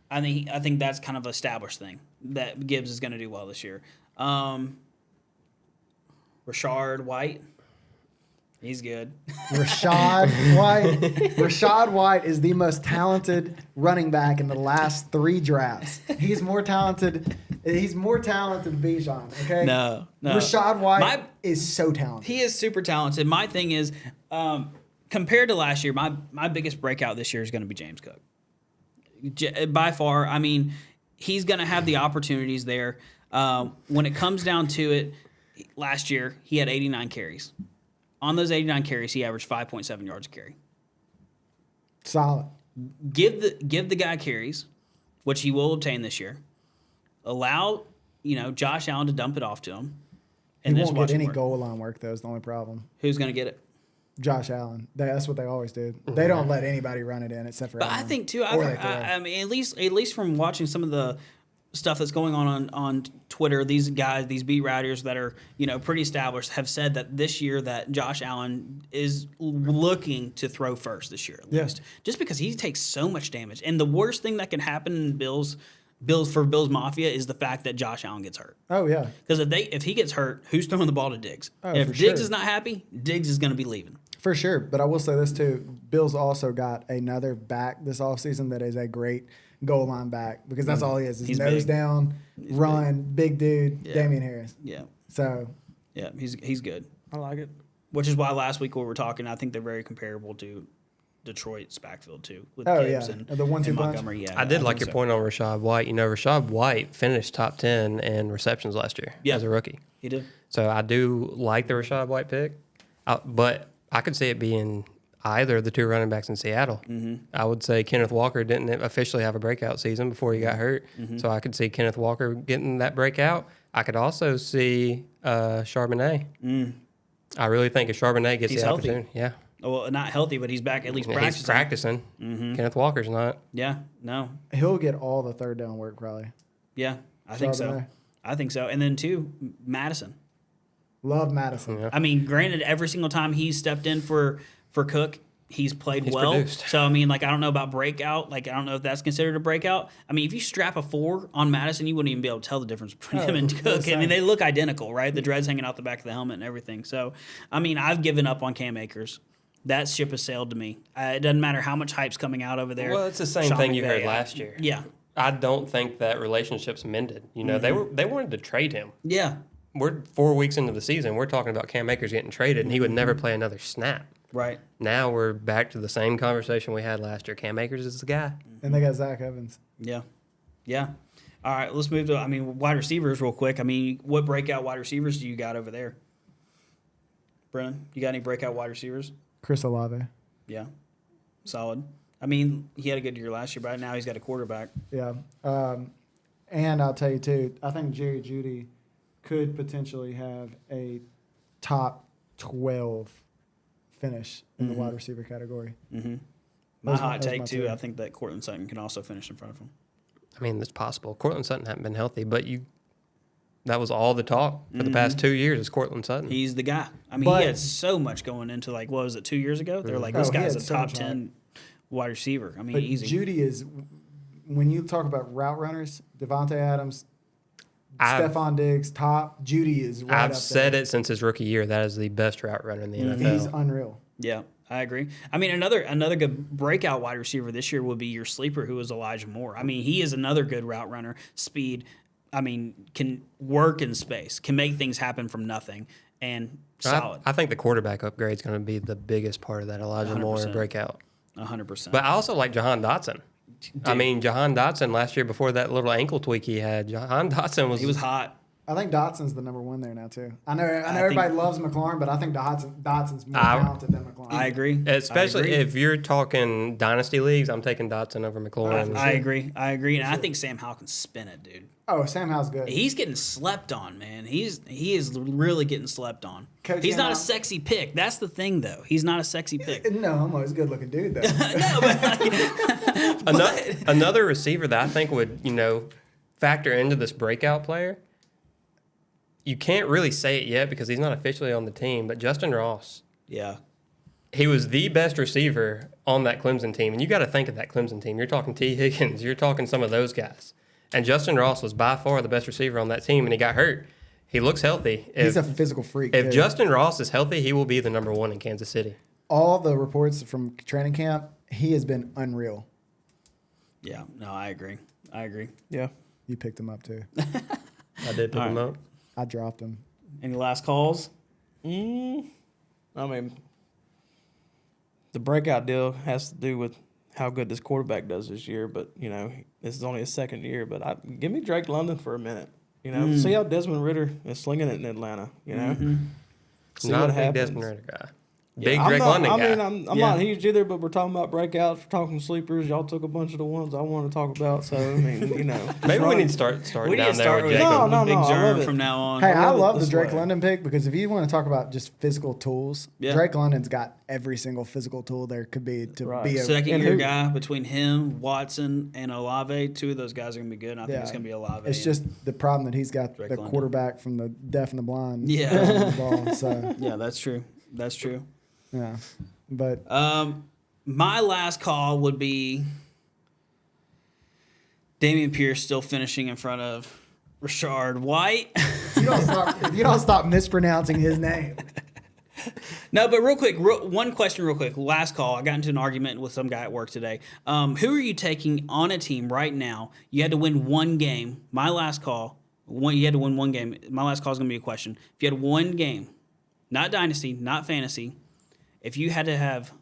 I think that's kind of an established thing that Gibbs is going to do well this year. Rashard White, he's good. Rashad White. Rashad White is the most talented running back in the last 3 drafts. He's more talented than Bijan. Okay. No. Rashad White is so talented. He is super talented. My thing is, compared to last year, my biggest breakout this year is going to be James Cook. By far, I mean, he's going to have the opportunities there. When it comes down to it, last year he had 89 carries. On those 89 carries, he averaged 5.7 yards a carry. Solid. Give the guy carries, which he will obtain this year. Allow Josh Allen to dump it off to him. He And won't just watch get him any work. goal line work, though, is the only problem. Who's going to get it? Josh Allen. That's what they always do. They don't let anybody run it in except for But I Allen. think too. Or they throw. I mean, at least from watching some of the stuff that's going on Twitter, these guys, these beat writers that are pretty established, have said that this year that Josh Allen is looking to throw first this year at least, just because he takes so much damage. And the worst thing that can happen in Bills Mafia is the fact that Josh Allen gets hurt. Oh, yeah. Because if he gets hurt, who's throwing the ball to Diggs? Oh, if for Diggs sure. is not happy, Diggs is going to be leaving. For sure. But I will say this, too. Bills also got another back this offseason that is a great goal line back because that's all he is. He's nose big. down, run, big dude, Yeah. Damian Harris. Yeah, So, yeah, he's good. I like it. Which is why last week we were talking, I think they're very comparable to Detroit's backfield too, with Oh, Gibbs yeah. and, The 1-2 and punch. Montgomery. Yeah, I did like think your so. point on Rashad White. Rashad White finished top 10 in receptions last year as a rookie. He did. So I do like the Rashad White pick, but I could see it being either of the 2 running backs in Seattle. I would say Kenneth Walker didn't officially have a breakout season before he got hurt, so I could see Kenneth Walker getting that breakout. I could also see Charbonnet. I really think if Charbonnet gets He's the healthy. opportunity, yeah. Well, not healthy, but he's back at least practicing. He's practicing. Kenneth Walker's not. Yeah, no, he'll get all the third down work probably. yeah, I think so. Charbonnet. I think so. And then too, Madison. Love Madison. Yeah. I mean, granted, every single time he's stepped in for Cook, he's played He's well. produced. So I mean, like, I don't know about breakout. Like, I don't know if that's considered a breakout. I mean, if you strap a 4 on Madison, you wouldn't even be able to tell the difference between him and Cook. that's I mean, fine. they look identical, right? The dreads hanging out the back of the helmet and everything. So, I mean, I've given up on Cam Akers. That ship has sailed to me. It doesn't matter how much hype's coming out over there. Well, it's the same Sean thing you McVay, heard last year. Yeah, I don't think that relationship's mended. They wanted to trade him. yeah, We're 4 weeks into the season. We're talking about Cam Akers getting traded, and he would never play another snap. right. Now we're back to the same conversation we had last year. Cam Akers is the guy. And they got Zach Evans. Yeah. Yeah. All right, let's move to, wide receivers real quick. I mean, what breakout wide receivers do you got over there? Brennan, you got any breakout wide receivers? Chris Olave. Yeah. Solid. I mean, he had a good year last year, but now he's got a quarterback. Yeah. And I'll tell you, too, I think Jerry Jeudy could potentially have a top 12 finish in the wide receiver category. My Those- hot those take, my too, two. I think that Cortland Sutton can also finish in front of him. I mean, it's possible. Cortland Sutton hadn't been healthy, but that was all the talk for the past 2 years is Cortland Sutton. He's the guy. I mean, But- he had so much going into, like, what was it, 2 years ago? They were like, Oh, this he guy's a had so top much 10 wide receiver. I mean, But easy. Jeudy is, when you talk about route runners, Devontae Adams, Stephon Diggs, top, Jeudy is right I've up said there. it since his rookie year. That is the best route runner in the NFL. He's unreal. Yeah, I agree. I mean, another good breakout wide receiver this year would be your sleeper, who is Elijah Moore. I mean, he is another good route runner, speed. I mean, can work in space, can make things happen from nothing, and solid. I think the quarterback upgrade is going to be the biggest part of that Elijah Moore 100%. breakout. 100%. But I also like Jahan Dotson. I mean, Jahan Dotson last year before that little ankle tweak he had, Jahan Dotson he was hot. I think Dotson's the number one there now too. I know everybody loves McLaurin, but I think Dotson's more talented than McLaurin. I agree. Especially if you're talking dynasty leagues, I'm taking Dotson over McLaurin. I agree. And I think Sam Howell can spin it, dude. Oh, Sam Howell's good. He's getting slept on, man. He is really getting slept on. Coach He's Sam not a Howell- sexy pick. That's the thing, though. He's not a sexy pick. No, almost a good looking dude though. Another receiver that I think would, factor into this breakout player, you can't really say it yet because he's not officially on the team, but Justin Ross. Yeah. He was the best receiver on that Clemson team. And you got to think of that Clemson team. You're talking T. Higgins. You're talking some of those guys. And Justin Ross was by far the best receiver on that team, and he got hurt. He looks healthy. He's a physical freak. If too. Justin Ross is healthy, he will be the number one in Kansas City. All the reports from training camp, he has been unreal. Yeah. No, I agree. Yeah. You picked him up too. I did pick him up. I dropped him. Any last calls? I mean, the breakout deal has to do with how good this quarterback does this year. But, this is only his second year. But give me Drake London for a minute. See how Desmond Ridder is slinging it in Atlanta, See Not what a big happens. Desmond Ridder guy. Big I'm Drake not, London I guy. mean, I'm not huge either, but we're talking about breakouts, we're talking sleepers. Y'all took a bunch of the ones I want to talk about. So, I mean, Maybe we need to start We need down to there start with with Jacob. No, Big I love Germ it. from now on. Hey, I love it love the this Drake way. London pick because if you want to talk about just physical tools, Yeah. Drake London's got every single physical tool there could be to Right. be a Second And year who- guy between him, Watson, and Olave. Two of those guys are going to be good. And I think Yeah. it's going to be Olave. It's just the problem that he's got Drake the London. quarterback from the deaf and the blind. Yeah. throwing the ball, so Yeah, that's true. yeah, but My last call would be Damian Pierce still finishing in front of Rashard White. if you don't stop mispronouncing his name. No, but real quick, one question real quick. Last call. I got into an argument with some guy at work today. Who are you taking on a team right now? You had to win one game. My last call. You had to win one game. My last call is going to be a question. If you had one game, not dynasty, not fantasy, if you had to have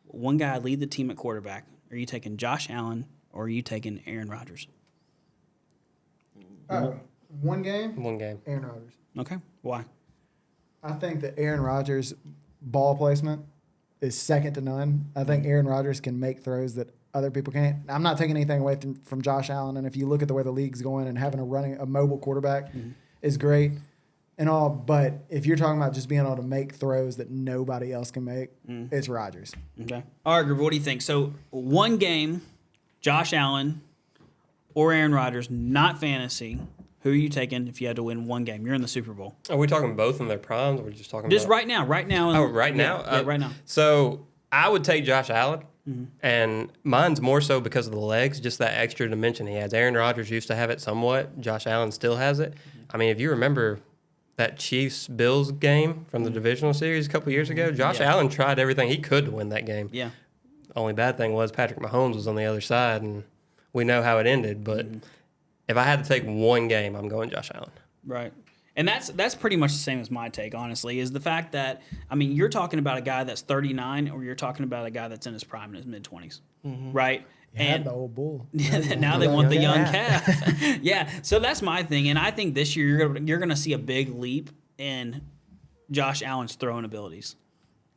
one guy lead the team at quarterback, are you taking Josh Allen or are you taking Aaron Rodgers? One game, One game. Aaron Rodgers. Okay. Why? I think that Aaron Rodgers' ball placement is second to none. I think Aaron Rodgers can make throws that other people can't. I'm not taking anything away from Josh Allen, and if you look at the way the league's going and having a mobile quarterback is great and all, but if you're talking about just being able to make throws that nobody else can make, it's Rodgers. Okay. All right, group, what do you think? So one game, Josh Allen or Aaron Rodgers, not fantasy. Who are you taking if you had to win one game? You're in the Super Bowl. Are we talking both in their primes, or we're just talking Just about... right now. Oh, right now? Yeah, right now. So I would take Josh Allen, and mine's more so because of the legs, just that extra dimension he has. Aaron Rodgers used to have it somewhat. Josh Allen still has it. I mean, if you remember that Chiefs-Bills game from the divisional series a couple years ago, Josh Allen tried everything he could to win that game. Yeah. Only bad thing was Patrick Mahomes was on the other side, and we know how it ended. But if I had to take one game, I'm going Josh Allen. Right. And that's pretty much the same as my take, honestly, is the fact that, I mean, you're talking about a guy that's 39 or you're talking about a guy that's in his prime in his mid-20s, right? You had the old bull. Now they want the young calf. Yeah, so that's my thing. And I think this year you're going to see a big leap in Josh Allen's throwing abilities.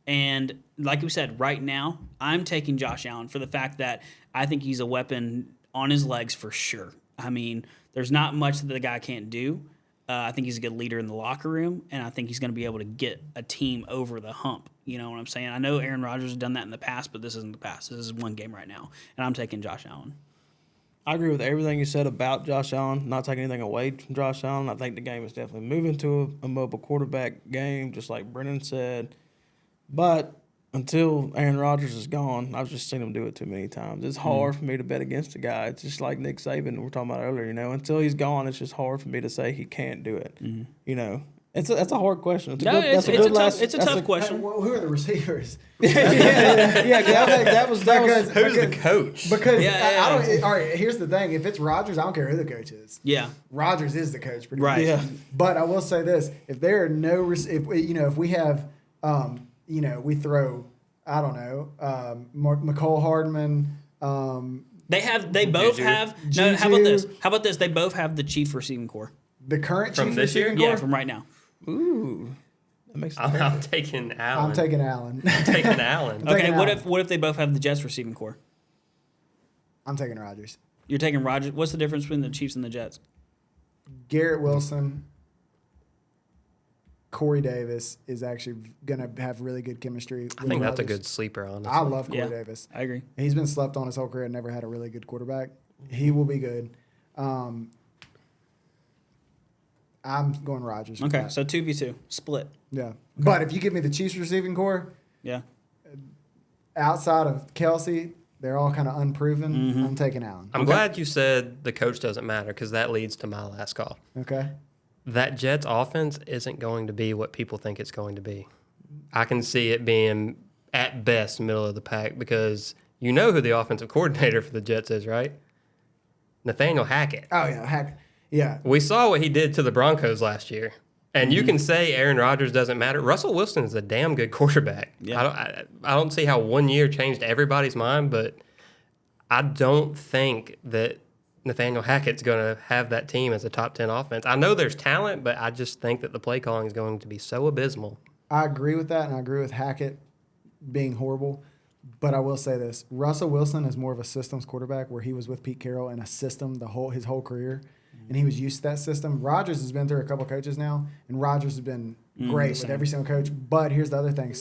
And like we said, right now, I'm taking Josh Allen for the fact that I think he's a weapon on his legs for sure. I mean, there's not much that the guy can't do. I think he's a good leader in the locker room, and I think he's going to be able to get a team over the hump. You know what I'm saying? I know Aaron Rodgers has done that in the past, but this isn't the past. This is one game right now, and I'm taking Josh Allen. I agree with everything you said about Josh Allen. Not taking anything away from Josh Allen. I think the game is definitely moving to a mobile quarterback game, just like Brennan said. But until Aaron Rodgers is gone, I've just seen him do it too many times. It's hard for me to bet against a guy. It's just like Nick Saban we were talking about earlier. Until he's gone, it's just hard for me to say he can't do it. That's a hard question. It's a No, good, that's it's a good last. it's a that's tough question. Well, who are the receivers? Yeah, that was Who's the coach? Because Yeah. I don't. All right, here's the thing: if it's Rodgers, I don't care who the coach is. Yeah. Rodgers is the coach, pretty Right. much. Yeah. But I will say this: if there are no, if we have, we throw, I don't know, McCole Hardman. They both Juju. have. No, how about Juju. this? How about this? They both have the chief receiving core. The current From chief this year? receiving Yeah, core? from right now. Ooh, that makes sense. I'm taking Allen. I'm taking Allen. taking Allen. Okay, taking what Allen. if they both have the Jets receiving core? I'm taking Rodgers. You're taking Rodgers. What's the difference between the Chiefs and the Jets? Garrett Wilson, Corey Davis is actually going to have really good chemistry. I think that's a good sleeper, honestly. I love Corey Yeah. Davis. I agree. He's been slept on his whole career and never had a really good quarterback. He will be good. I'm going Rodgers. for Okay, that. so 2v2 split. Yeah. But if you give me the Chiefs receiving core, Yeah. outside of Kelsey, they're all kind of unproven. Mm-hmm. I'm taking Allen. I'm glad you said the coach doesn't matter because that leads to my last call. Okay. That Jets offense isn't going to be what people think it's going to be. I can see it being, at best, middle of the pack because you know who the offensive coordinator for the Jets is, right? Nathaniel Hackett. Oh, yeah. Heck. Yeah. We saw what he did to the Broncos last year. And you can say Aaron Rodgers doesn't matter. Russell Wilson is a damn good quarterback. Yeah. I don't see how 1 year changed everybody's mind, but I don't think that Nathaniel Hackett's going to have that team as a top 10 offense. I know there's talent, but I just think that the play calling is going to be so abysmal. I agree with that, and I agree with Hackett being horrible. But I will say this: Russell Wilson is more of a systems quarterback, where he was with Pete Carroll in a system his whole career, and he was used to that system. Rodgers has been through a couple coaches now, and Rodgers has been great with every single coach. But here's the other thing: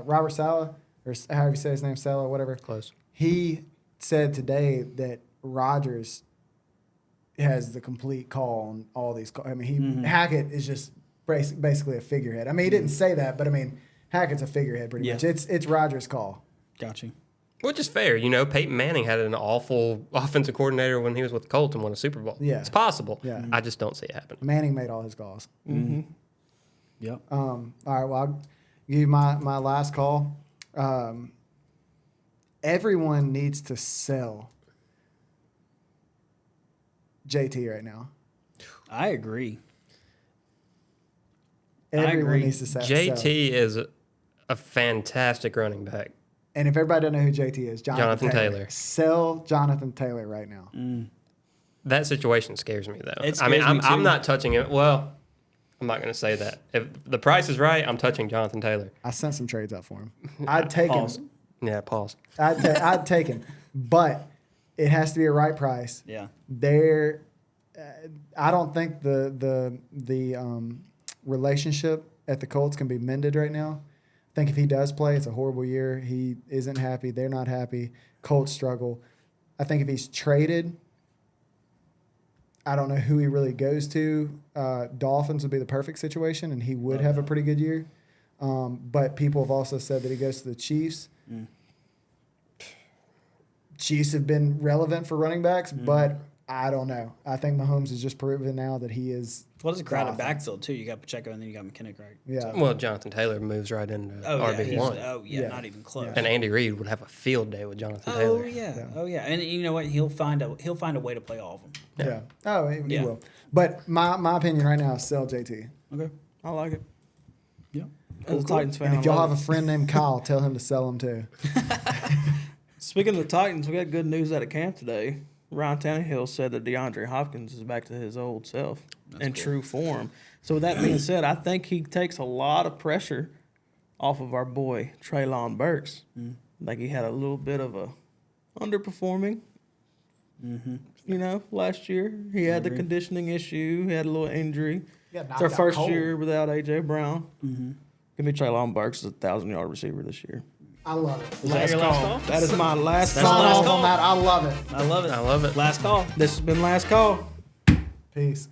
Robert Saleh, or however you say his name, Saleh, whatever. Close. He said today that Rodgers has the complete call on all these calls. I mean, Hackett is just basically a figurehead. I mean, he didn't say that, but I mean, Hackett's a figurehead pretty much. It's Rodgers' call. Got you. Which is fair. You know, Peyton Manning had an awful offensive coordinator when he was with the Colts and won a Super Bowl. Yeah. It's possible. Yeah. I just don't see it happen. Manning made all his calls. Yep. All right, well, I'll give you my last call. Everyone needs to sell JT right now. I agree. Everyone agree. needs to sell. JT is a fantastic running back. And if everybody doesn't know who JT is, Jonathan Taylor. Sell Jonathan Taylor right now. That situation scares me, though. It I mean, scares me, I'm too. not touching it. Well, I'm not going to say that. If the price is right, I'm touching Jonathan Taylor. I sent some trades up for him. I'd take Pause. him. Yeah, pause. I'd take him. But it has to be a right price. Yeah. I don't think the relationship at the Colts can be mended right now. I think if he does play, it's a horrible year. He isn't happy. They're not happy. Colts struggle. I think if he's traded, I don't know who he really goes to. Dolphins would be the perfect situation, and he would have a pretty good year. But people have also said that he goes to the Chiefs. Chiefs have been relevant for running backs, but I don't know. I think Mahomes has just proven now that he is. Well, it's a crowded offense. backfield too. You got Pacheco and then you got McKinnon, right? Yeah. Well, Jonathan Taylor moves right into RB1. Yeah. Not even close. And Andy Reid would have a field day with Jonathan Oh Taylor. yeah. Oh yeah. And you know what? He'll find a way to play all of them. Yeah. Oh, he Yeah. will. But my opinion right now is sell JT. Okay. I like it. Yeah. As a Titans fan, And I if y'all love have a friend named Kyle, tell him to sell him too. Speaking of the Titans, we got good news out of camp today. Ryan Tannehill said that DeAndre Hopkins is back to his old self in true form. So with that being said, I think he takes a lot of pressure off of our boy Treylon Burks. Like he had a little bit of a underperforming. Last year he had the conditioning issue. He had a little injury. It's our first year without AJ Brown. Give me Treylon Burks as a 1,000-yard receiver this year. I love it. Is that your last call? That is my last That's Sign last off call. on that. I love it. I love it. I love it. Last call. This has been last call. Peace.